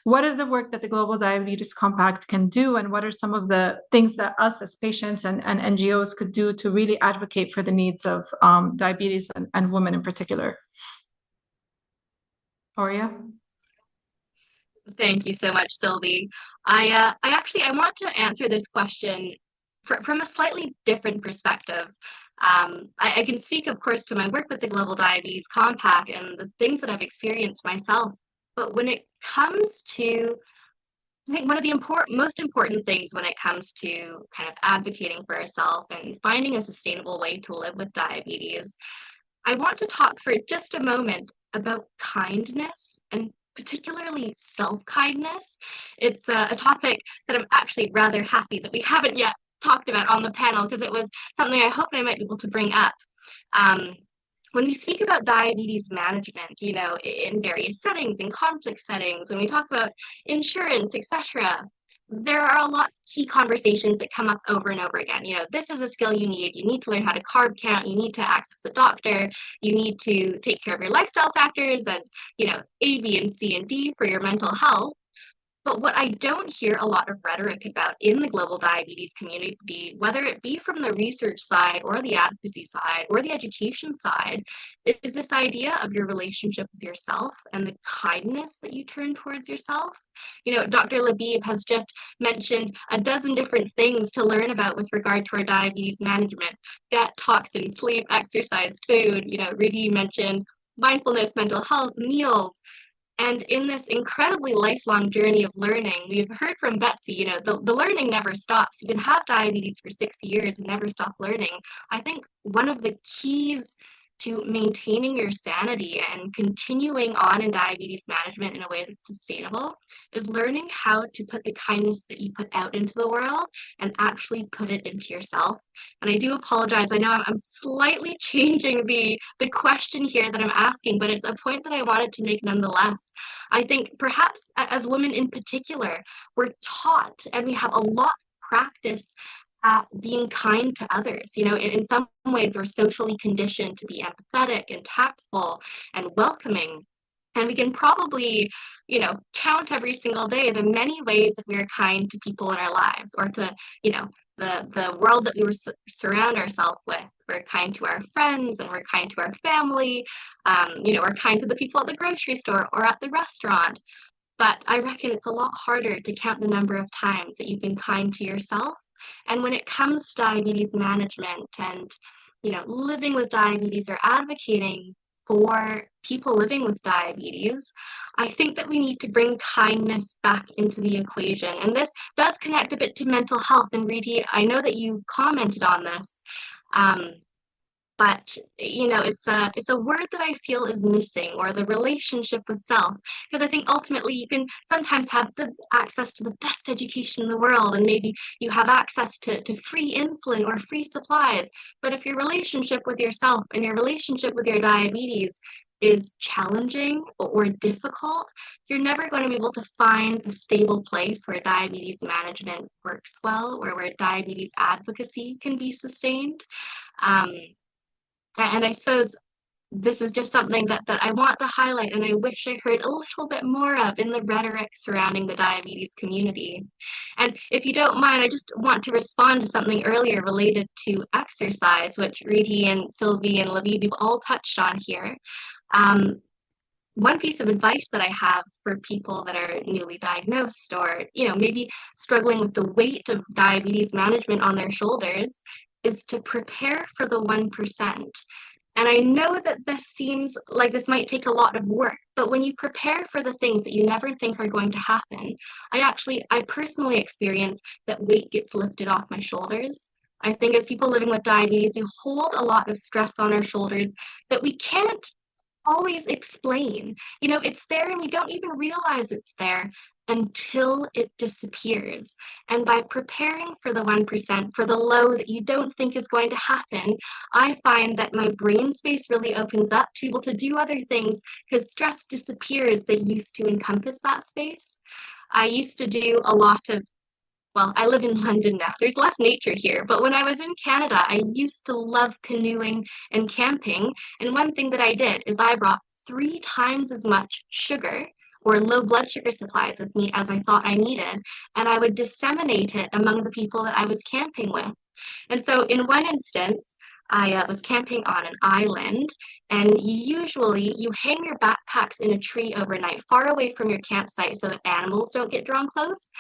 What is the work that the Global Diabetes Compact can do, and what are some of the things that us as patients and NGOs could do to really advocate for the needs of diabetes and women in particular? Oria? Thank you so much, Sylvie. I want to answer this question from a slightly different perspective. I can speak, of course, to my work with the Global Diabetes Compact and the things that I've experienced myself. But when it comes to, I think one of the most important things when it comes to kind of advocating for ourselves and finding a sustainable way to live with diabetes, I want to talk for just a moment about kindness, and particularly self-kindness. It's a topic that I'm actually rather happy that we haven't yet talked about on the panel, because it was something I hoped I might be able to bring up. When we speak about diabetes management, in various settings, in conflict settings, when we talk about insurance, etc., there are a lot of key conversations that come up over and over again. This is a skill you need. You need to learn how to carb count. You need to access a doctor. You need to take care of your lifestyle factors and, A, B, and C, and D for your mental health. But what I don't hear a lot of rhetoric about in the global diabetes community, whether it be from the research side or the advocacy side or the education side, is this idea of your relationship with yourself and the kindness that you turn towards yourself. Dr. Labib has just mentioned a dozen different things to learn about with regard to our diabetes management: gut, toxin, sleep, exercise, food. Riti mentioned mindfulness, mental health, meals. And in this incredibly lifelong journey of learning, we've heard from Betsy, the learning never stops. You can have diabetes for 60 years and never stop learning. I think one of the keys to maintaining your sanity and continuing on in diabetes management in a way that's sustainable is learning how to put the kindness that you put out into the world and actually put it into yourself. And I do apologize. I know I'm slightly changing the question here that I'm asking, but it's a point that I wanted to make nonetheless. I think perhaps as women in particular, we're taught and we have a lot of practice at being kind to others. In some ways, we're socially conditioned to be empathetic and tactful and welcoming. And we can probably, count every single day the many ways that we're kind to people in our lives, or to, the world that we surround ourselves with. We're kind to our friends and we're kind to our family. We're kind to the people at the grocery store or at the restaurant. But I reckon it's a lot harder to count the number of times that you've been kind to yourself. And when it comes to diabetes management and, living with diabetes or advocating for people living with diabetes, I think that we need to bring kindness back into the equation. And this does connect a bit to mental health. And Riti, I know that you commented on this. But it's a word that I feel is missing, or the relationship with self, because I think ultimately you can sometimes have the access to the best education in the world, and maybe you have access to free insulin or free supplies. But if your relationship with yourself and your relationship with your diabetes is challenging or difficult, you're never going to be able to find a stable place where diabetes management works well, or where diabetes advocacy can be sustained. And I suppose this is just something that I want to highlight, and I wish I heard a little bit more of in the rhetoric surrounding the diabetes community. And if you don't mind, I just want to respond to something earlier related to exercise, which Riti and Sylvie and Labib have all touched on here. One piece of advice that I have for people that are newly diagnosed, or maybe struggling with the weight of diabetes management on their shoulders, is to prepare for the 1%. And I know that this seems like this might take a lot of work, but when you prepare for the things that you never think are going to happen, I personally experience that weight gets lifted off my shoulders. I think as people living with diabetes, we hold a lot of stress on our shoulders that we can't always explain. You know, it's there and we don't even realize it's there until it disappears. And by preparing for the 1%, for the low that you don't think is going to happen, I find that my brain space really opens up to be able to do other things because stress disappears that used to encompass that space. I used to do a lot of well, I live in London now. There's less nature here, but when I was in Canada, I used to love canoeing and camping. And one thing that I did is I brought 3 times as much sugar or low blood sugar supplies with me as I thought I needed, and I would disseminate it among the people that I was camping with. And so, in one instance, I was camping on an island, and you hang your backpacks in a tree overnight, far away from your campsite, so that animals don't get drawn close.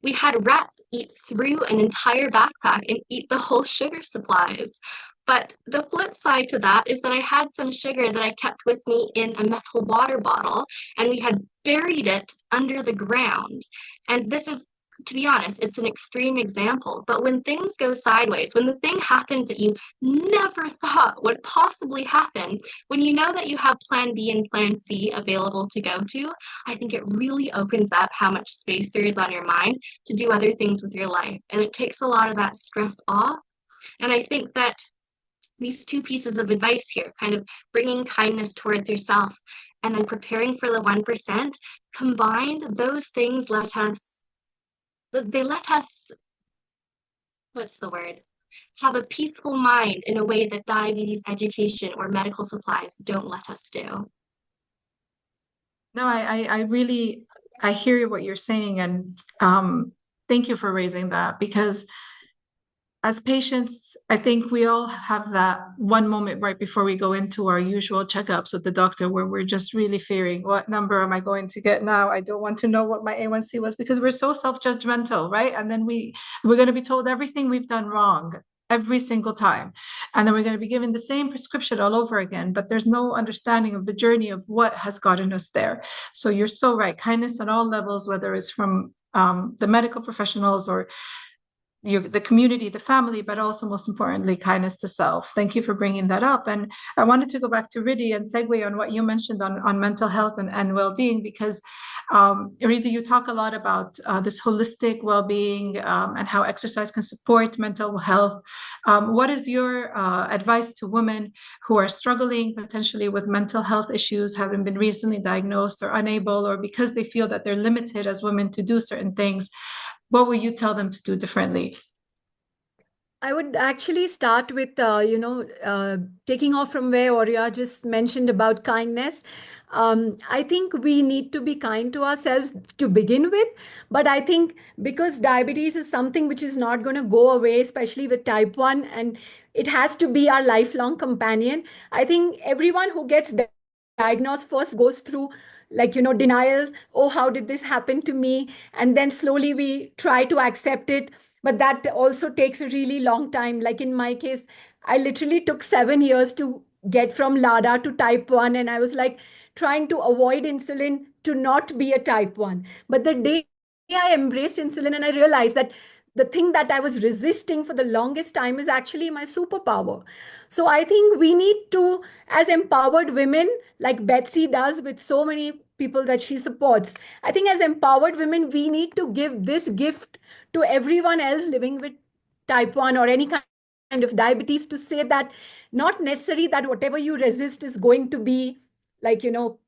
We had rats eat through an entire backpack and eat the whole sugar supplies. But the flip side to that is that I had some sugar that I kept with me in a metal water bottle, and we had buried it under the ground. And this is, to be honest, it's an extreme example. But when things go sideways, when the thing happens that you never thought would possibly happen, when you know that you have plan B and plan C available to go to, I think it really opens up how much space there is on your mind to do other things with your life. And it takes a lot of that stress off. And I think that these two pieces of advice here, kind of bringing kindness towards yourself and then preparing for the 1%, combined, those things let us, what's the word? Have a peaceful mind in a way that diabetes education or medical supplies don't let us do. No, I really, I hear what you're saying, and thank you for raising that, because as patients, I think we all have that one moment right before we go into our usual checkups with the doctor where we're just really fearing, what number am I going to get now? I don't want to know what my A1C was, because we're so self-judgmental, right? And then we're going to be told everything we've done wrong every single time. And then we're going to be given the same prescription all over again, but there's no understanding of the journey of what has gotten us there. So you're so right. Kindness on all levels, whether it's from the medical professionals or the community, the family, but also most importantly, kindness to self. Thank you for bringing that up. And I wanted to go back to Riddhi and segue on what you mentioned on mental health and well-being, because Riddhi, you talk a lot about this holistic well-being and how exercise can support mental health. What is your advice to women who are struggling potentially with mental health issues, having been recently diagnosed or unable, or because they feel that they're limited as women to do certain things? What would you tell them to do differently? I would actually start with, taking off from where Oriya just mentioned about kindness. I think we need to be kind to ourselves to begin with. But I think because diabetes is something which is not going to go away, especially with type 1, and it has to be our lifelong companion. I think everyone who gets diagnosed first goes through denial. Oh, how did this happen to me? And then slowly we try to accept it, but that also takes a really long time. Like in my case, I literally took 7 years to get from LADA to type 1, and I was like trying to avoid insulin to not be a type 1. But the day I embraced insulin and I realized that the thing that I was resisting for the longest time is actually my superpower. So I think we need to, as empowered women, like Betsy does with so many people that she supports, I think as empowered women, we need to give this gift to everyone else living with type 1 or any kind of diabetes, to say that not necessarily that whatever you resist is going to be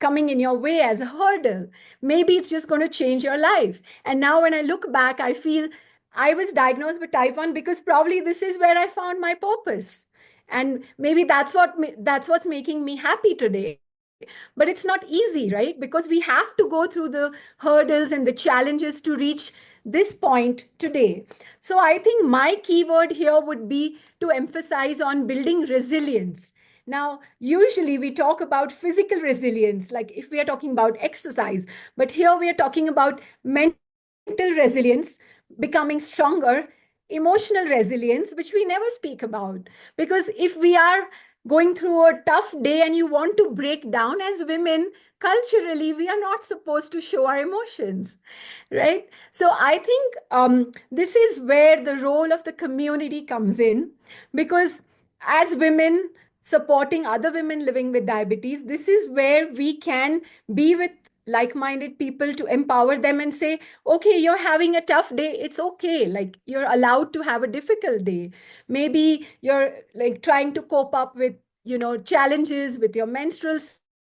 coming in your way as a hurdle. Maybe it's just going to change your life. And now when I look back, I feel I was diagnosed with type 1 because probably this is where I found my purpose. And maybe that's what's making me happy today. But it's not easy, right? Because we have to go through the hurdles and the challenges to reach this point today. So I think my keyword here would be to emphasize on building resilience. Now, usually we talk about physical resilience, like if we are talking about exercise, but here we are talking about mental resilience, becoming stronger, emotional resilience, which we never speak about. Because if we are going through a tough day and you want to break down. As women, culturally, we are not supposed to show our emotions, right? So I think this is where the role of the community comes in, because as women supporting other women living with diabetes, this is where we can be with like-minded people to empower them and say, okay, you're having a tough day, it's okay, like you're allowed to have a difficult day. Maybe you're like trying to cope up with challenges with your menstrual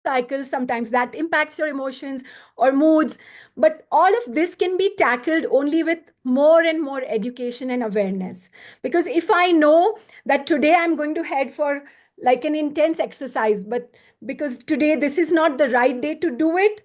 cycle, sometimes that impacts your emotions or moods, but all of this can be tackled only with more and more education and awareness. Because if I know that today I'm going to head for like an intense exercise, but because today this is not the right day to do it,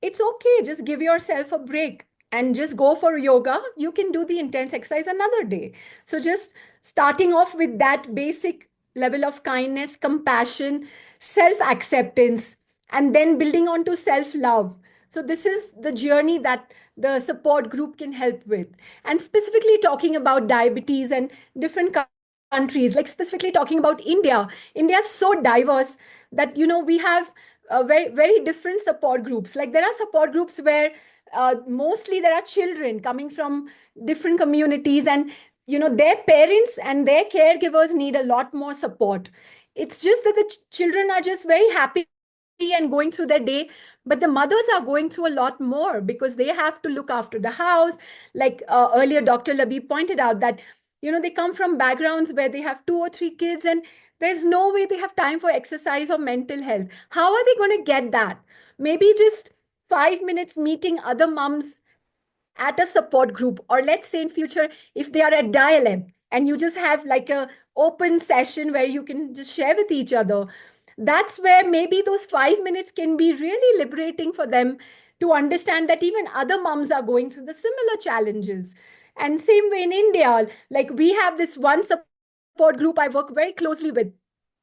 it's okay. Just give yourself a break and just go for yoga. You can do the intense exercise another day. So just starting off with that basic level of kindness, compassion, self-acceptance, and then building on to self-love. So this is the journey that the support group can help with. And specifically talking about diabetes and different countries, like specifically talking about India. India is so diverse that we have very very different support groups. Like there are support groups where mostly there are children coming from different communities, and their parents and their caregivers need a lot more support. It's just that the children are just very happy and going through their day, but the mothers are going through a lot more because they have to look after the house. Like earlier Dr. Labib pointed out that they come from backgrounds where they have 2 or 3 kids, and there's no way they have time for exercise or mental health. How are they going to get that? Maybe just 5 minutes meeting other moms at a support group, or let's say in future if they are at DiaLeb and you just have like a open session where you can just share with each other. That's where maybe those 5 minutes can be really liberating for them to understand that even other moms are going through the similar challenges. And same way in India, like we have this one support group I work very closely with,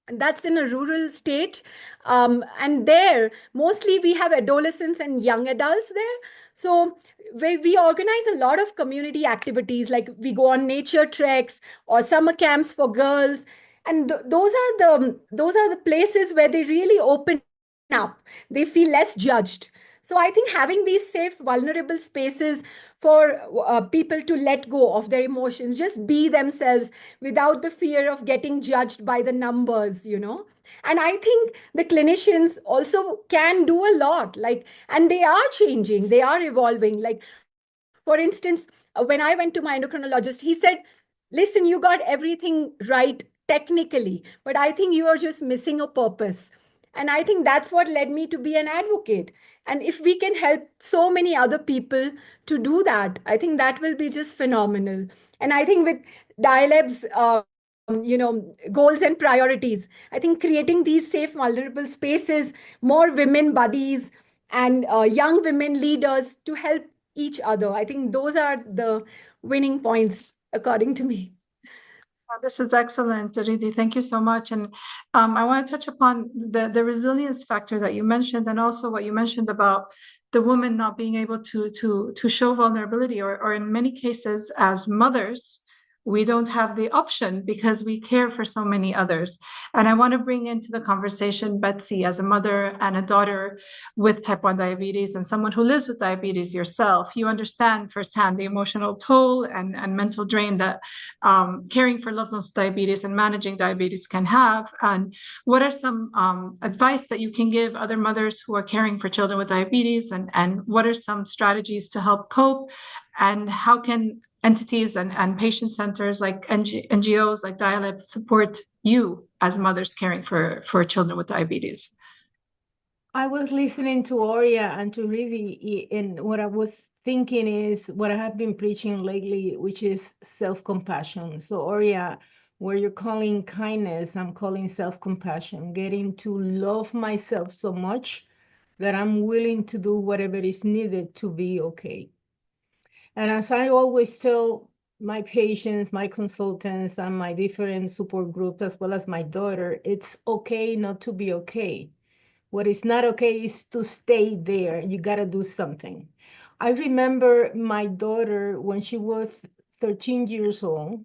and that's in a rural state. And there mostly we have adolescents and young adults there. So we organize a lot of community activities, like we go on nature treks or summer camps for girls. And those are the places where they really open up. They feel less judged. So I think having these safe vulnerable spaces for people to let go of their emotions, just be themselves without the fear of getting judged by the numbers. And I think the clinicians also can do a lot, like, and they are changing, they are evolving. Like, for instance, when I went to my endocrinologist, he said, listen, you got everything right technically, but I think you are just missing a purpose. And I think that's what led me to be an advocate. And if we can help so many other people to do that, I think that will be just phenomenal. And I think with DiaLeb's goals and priorities, I think creating these safe, vulnerable spaces, more women buddies, and young women leaders to help each other. I think those are the winning points, according to me. This is excellent, Ridi. Thank you so much. And I want to touch upon the resilience factor that you mentioned, and also what you mentioned about the woman not being able to show vulnerability, or in many cases as mothers, we don't have the option because we care for so many others. And I want to bring into the conversation Betsy, as a mother and a daughter with type 1 diabetes, and someone who lives with diabetes yourself. You understand firsthand the emotional toll and mental drain that caring for loved ones with diabetes and managing diabetes can have. And what are some advice that you can give other mothers who are caring for children with diabetes? And what are some strategies to help cope? And how can entities and patient centers like NGOs like DiaLeb support you as mothers caring for children with diabetes? I was listening to Oria and to Rivi, and what I was thinking is what I have been preaching lately, which is self-compassion. So Oria, where you're calling kindness, I'm calling self-compassion, getting to love myself so much that I'm willing to do whatever is needed to be okay. And as I always tell my patients, my consultants, and my different support groups, as well as my daughter, it's okay not to be okay. What is not okay is to stay there. You got to do something. I remember my daughter when she was 13 years old.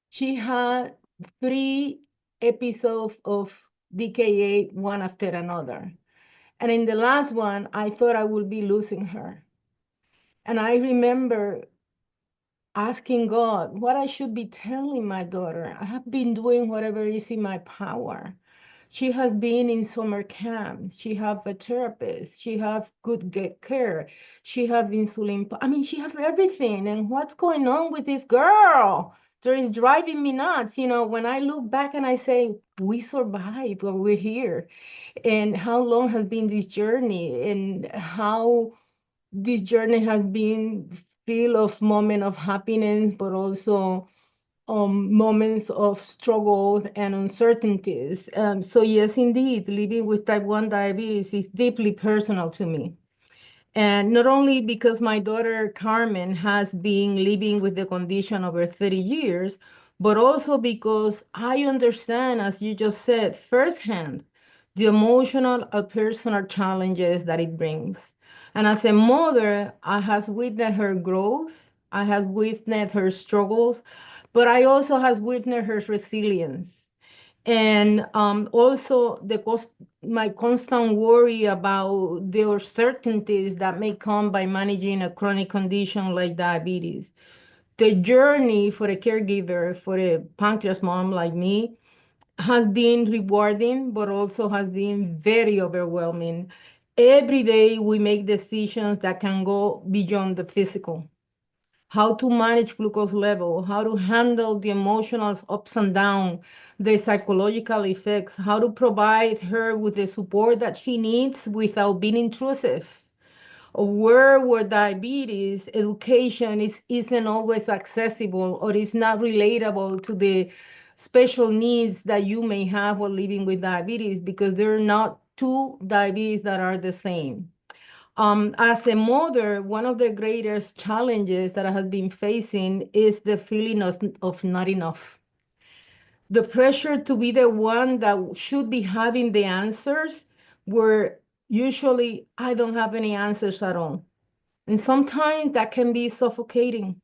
She had 3 episodes of DKA one after another. And in the last one, I thought I would be losing her. And I remember asking God what I should be telling my daughter. I have been doing whatever is in my power. She has been in summer camp. She have a therapist. She have good care. She have insulin. I mean, she have everything. And what's going on with this girl? That is driving me nuts. You know, when I look back and I say, we survived or we're here. And how long has been this journey and how this journey has been filled of moment of happiness, but also moments of struggles and uncertainties. So yes, indeed, living with type 1 diabetes is deeply personal to me. And not only because my daughter Carmen has been living with the condition over 30 years, but also because I understand, as you just said, firsthand, the emotional and personal challenges that it brings. And as a mother, I have witnessed her growth, I have witnessed her struggles, but I also have witnessed her resilience. And also my constant worry about the uncertainties that may come by managing a chronic condition like diabetes. The journey for a caregiver, for a pancreas mom like me, has been rewarding, but also has been very overwhelming. Every day we make decisions that can go beyond the physical. How to manage glucose level, how to handle the emotional ups and downs, the psychological effects, how to provide her with the support that she needs without being intrusive. Where diabetes education isn't always accessible or is not relatable to the special needs that you may have while living with diabetes, because there are not two diabetes that are the same. As a mother, one of the greatest challenges that I have been facing is the feeling of not enough. The pressure to be the one that should be having the answers, where usually I don't have any answers at all. And sometimes that can be suffocating.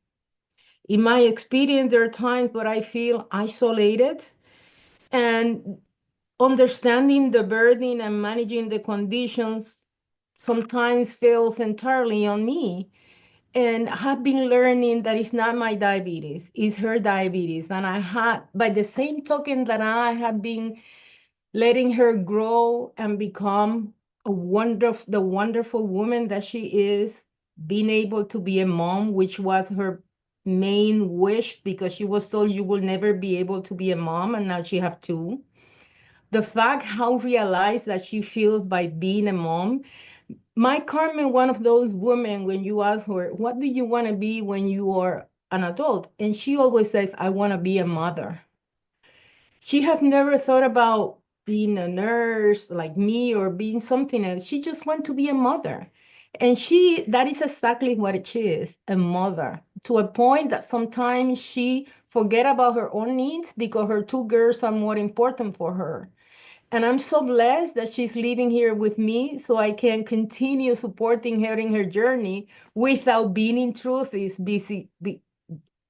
In my experience, there are times where I feel isolated, and understanding the burden and managing the conditions sometimes fails entirely on me. And I have been learning that it's not my diabetes, it's her diabetes. And I had, by the same token that I have been letting her grow and become the wonderful woman that she is, being able to be a mom, which was her main wish, because she was told you will never be able to be a mom, and now she have two. The fact how realized that she feels by being a mom. My Carmen, one of those women, when you ask her, what do you want to be when you are an adult? And she always says, I want to be a mother. She have never thought about being a nurse like me or being something else. She just wants to be a mother. And that is exactly what she is, a mother, to a point that sometimes she forget about her own needs because her two girls are more important for her. And I'm so blessed that she's living here with me so I can continue supporting her in her journey without being in truth is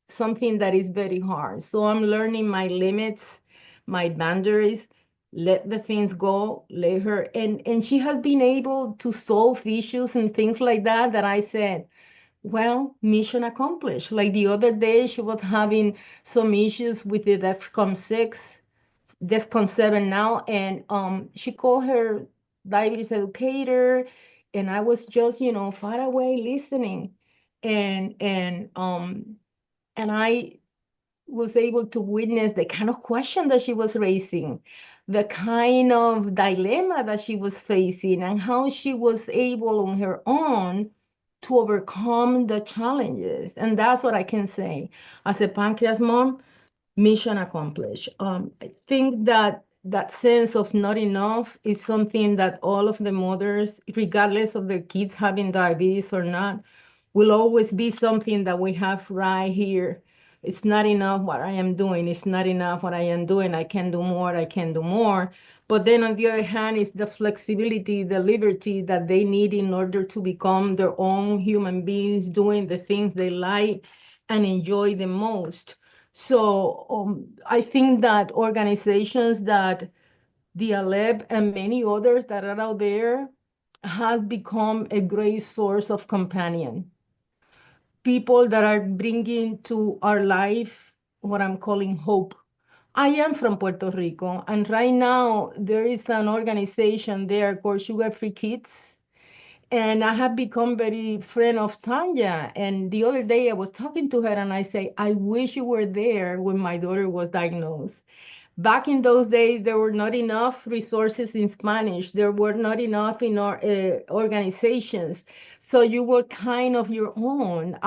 something that is very hard. So I'm learning my limits, my boundaries, let the things go, let her. And she has been able to solve issues and things like that I said, well, mission accomplished. Like the other day, she was having some issues with the Descom 7 now, and she called her diabetes educator, and I was just, far away listening. And I was able to witness the kind of question that she was raising, the kind of dilemma that she was facing, and how she was able on her own to overcome the challenges. And that's what I can say. As a pancreas mom, mission accomplished. I think that that sense of not enough is something that all of the mothers, regardless of their kids having diabetes or not, will always be something that we have right here. It's not enough what I am doing. It's not enough what I am doing. I can do more. I can do more. But then on the other hand, it's the flexibility, the liberty that they need in order to become their own human beings, doing the things they like and enjoy the most. So I think that organizations that DiaLeb and many others that are out there has become a great source of companion. People that are bringing to our life what I'm calling hope. I am from Puerto Rico, and right now there is an organization there called Sugar Free Kids. And I have become very friend of Tanya. And the other day I was talking to her and I say, I wish you were there when my daughter was diagnosed. Back in those days, there were not enough resources in Spanish. There were not enough in our organizations. So you were kind of your own.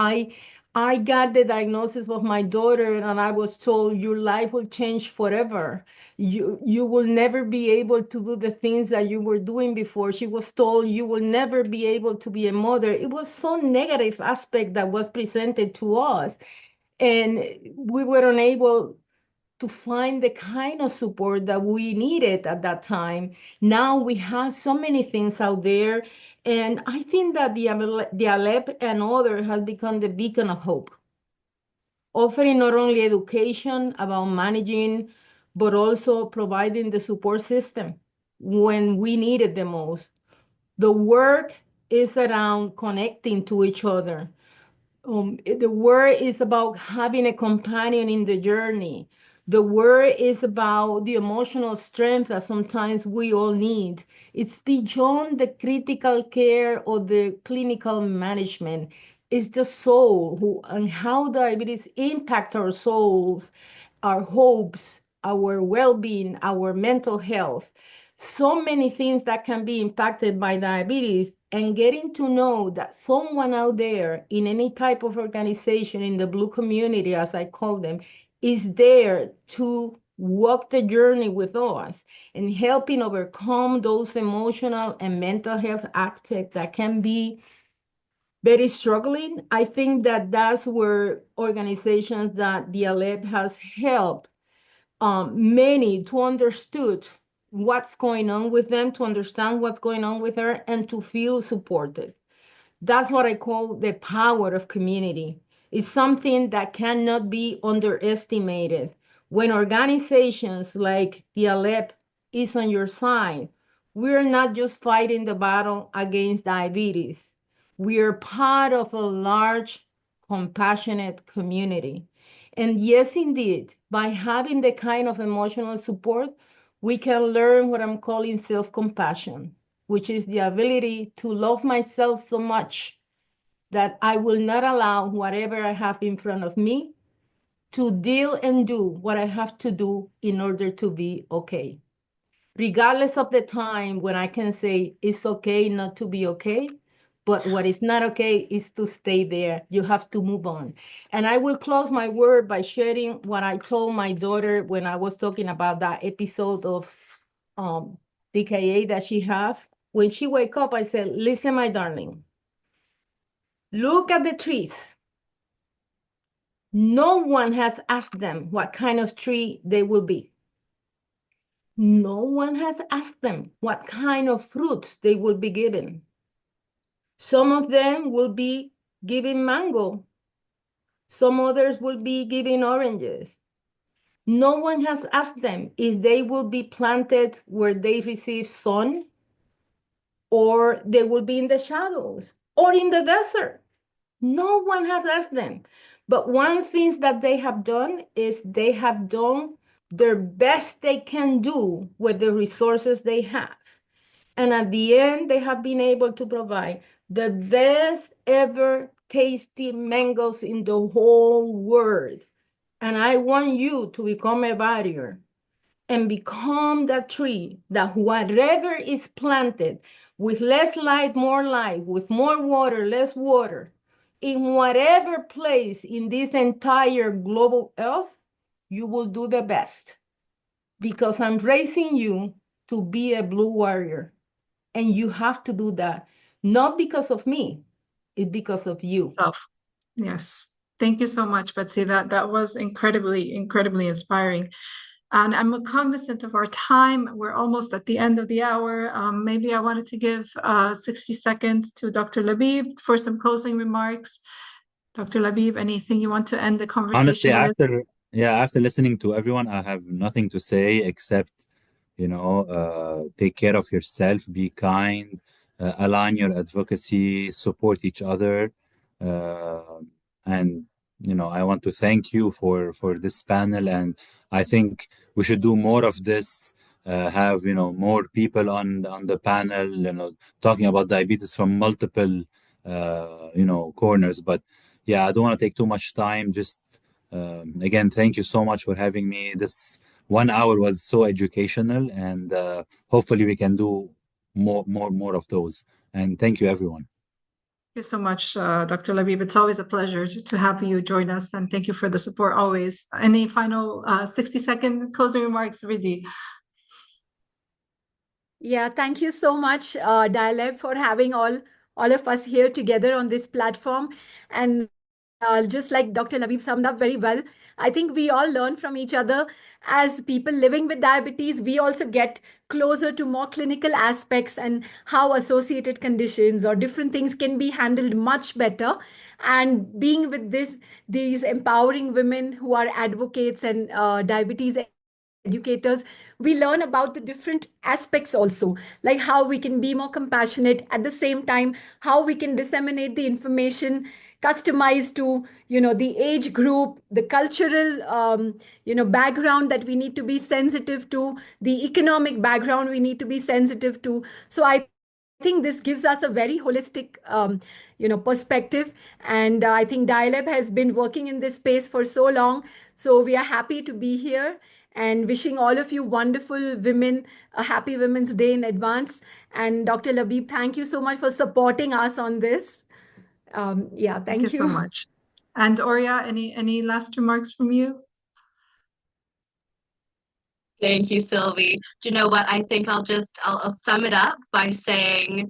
I got the diagnosis of my daughter and I was told your life will change forever. You will never be able to do the things that you were doing before. She was told you will never be able to be a mother. It was so negative aspect that was presented to us. And we were unable to find the kind of support that we needed at that time. Now we have so many things out there. And I think that the Alep and others has become the beacon of hope, offering not only education about managing, but also providing the support system when we need it the most. The work is around connecting to each other. The word is about having a companion in the journey. The word is about the emotional strength that sometimes we all need. It's beyond the critical care or the clinical management. It's the soul who and how diabetes impact our souls, our hopes, our well-being, our mental health. So many things that can be impacted by diabetes, and getting to know that someone out there in any type of organization in the blue community, as I call them, is there to walk the journey with us and helping overcome those emotional and mental health aspects that can be very struggling. I think that that's where organizations that DiaLeb has helped many to understood what's going on with them, to understand what's going on with her, and to feel supported. That's what I call the power of community. It's something that cannot be underestimated. When organizations like the Alep is on your side, we're not just fighting the battle against diabetes. We are part of a large, compassionate community. And yes, indeed, by having the kind of emotional support, we can learn what I'm calling self-compassion, which is the ability to love myself so much that I will not allow whatever I have in front of me to deal and do what I have to do in order to be okay. Regardless of the time when I can say it's okay not to be okay, but what is not okay is to stay there. You have to move on. And I will close my word by sharing what I told my daughter when I was talking about that episode of DKA that she have. When she wake up, I said, listen, my darling, look at the trees. No one has asked them what kind of tree they will be. No one has asked them what kind of fruits they will be given. Some of them will be giving mango. Some others will be giving oranges. No one has asked them if they will be planted where they receive sun, or they will be in the shadows or in the desert. No one has asked them. But one thing that they have done is they have done their best they can do with the resources they have. And at the end, they have been able to provide the best ever tasty mangoes in the whole world. And I want you to become a barrier and become that tree that whatever is planted with less light, with more water, less water, in whatever place in this entire global earth, you will do the best because I'm raising you to be a blue warrior. And you have to do that, not because of me, it's because of you. Self. Yes. Thank you so much, Betsy. That was incredibly inspiring. And I'm cognizant of our time. We're almost at the end of the hour. Maybe I wanted to give 60 seconds to Dr. Labib for some closing remarks. Dr. Labib, anything you want to end the Honestly, conversation with? Yeah, after listening to everyone, I have nothing to say except, take care of yourself, be kind, align your advocacy, support each other. Uh, and, I want to thank you for this panel. And I think we should do more of this, have, more people on the panel, talking about diabetes from multiple, corners. But yeah, I don't want to take too much time. Just again, thank you so much for having me. This 1 hour was so educational, and hopefully we can do more of those. And thank you, everyone. Thank you so much, Dr. Labib. It's always a pleasure to have you join us, and thank you for the support always. Any final 60-second closing remarks, Riddhi? Yeah, thank you so much, DiaLeb, for having all of us here together on this platform. And just like Dr. Labib summed up very well, I think we all learn from each other. As people living with diabetes, we also get closer to more clinical aspects and how associated conditions or different things can be handled much better. And being with these empowering women who are advocates and diabetes educators, we learn about the different aspects also, like how we can be more compassionate, at the same time how we can disseminate the information customized to the age group, the cultural background that we need to be sensitive to, the economic background we need to be sensitive to. So I think this gives us a very holistic perspective. And I think DiaLeb has been working in this space for so long, so we are happy to be here and wishing all of you wonderful women a happy Women's Day in advance. And Dr. Labib, thank you so much for supporting us on this. Yeah, Thank you thank so you. much. And Oria, any last remarks from you? Thank you, Sylvie. Do you know what? I think I'll sum it up by saying,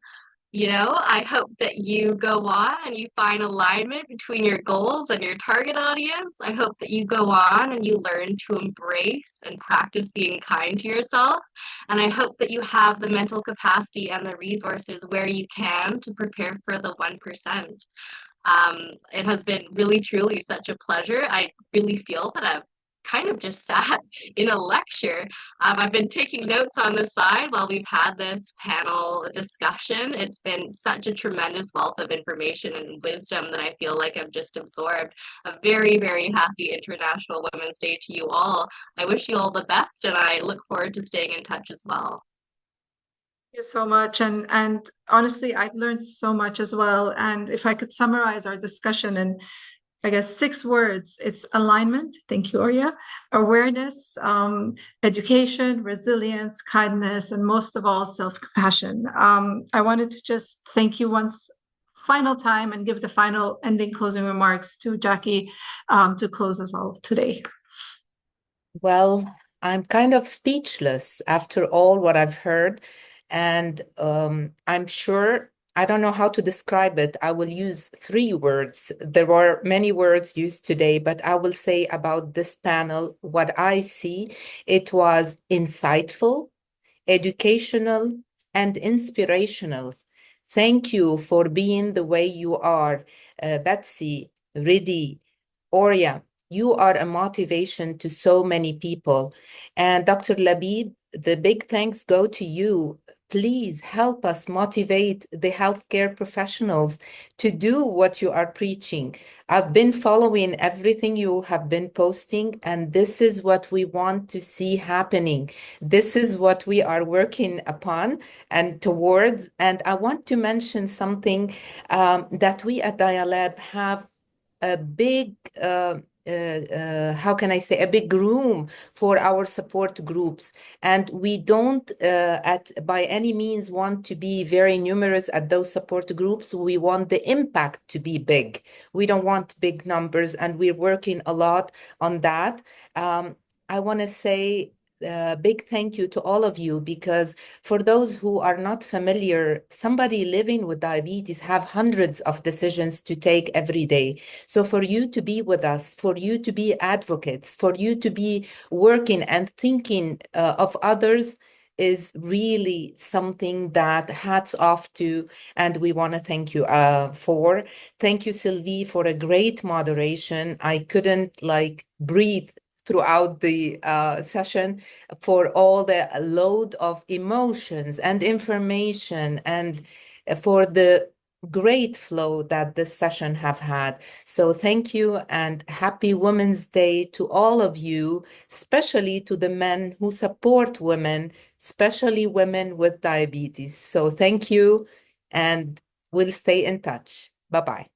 I hope that you go on and you find alignment between your goals and your target audience. I hope that you go on and you learn to embrace and practice being kind to yourself. And I hope that you have the mental capacity and the resources where you can to prepare for the 1%. It has been really, truly such a pleasure. I really feel that I've kind of just sat in a lecture. I've been taking notes on the side while we've had this panel discussion. It's been such a tremendous wealth of information and wisdom that I feel like I've just absorbed. A very, very happy International Women's Day to you all. I wish you all the best, and I look forward to staying in touch as well. You so much. And honestly, I've learned so much as well. And if I could summarize our discussion in, I guess, 6 words, it's alignment. Thank you, Oria. Awareness, education, resilience, kindness, and most of all, self-compassion. I wanted to just thank you once final time and give the final ending closing remarks to Jackie to close us all today. Well, I'm kind of speechless after all what I've heard. And I'm sure, I don't know how to describe it. I will use 3 words. There were many words used today, but I will say about this panel, what I see, it was insightful, educational, and inspirational. Thank you for being the way you are, Betsy, Riddhi, Oria. You are a motivation to so many people. And Dr. Labib, the big thanks go to you. Please help us motivate the healthcare professionals to do what you are preaching. I've been following everything you have been posting, and this is what we want to see happening. This is what we are working upon and towards. And I want to mention something that we at DiaLab have a big how can I say, a big room for our support groups. And we don't by any means want to be very numerous at those support groups. We want the impact to be big. We don't want big numbers, and we're working a lot on that. I want to say a big thank you to all of you, because for those who are not familiar, somebody living with diabetes have hundreds of decisions to take every day. So for you to be with us, for you to be advocates, for you to be working and thinking of others is really something that hats off to, and we want to thank you for. Thank you, Sylvie, for a great moderation. I couldn't breathe throughout the session, for all the load of emotions and information, and for the great flow that this session have had. So thank you, and happy Women's Day to all of you, especially to the men who support women, especially women with diabetes. So thank you, and we'll stay in touch. Bye-bye.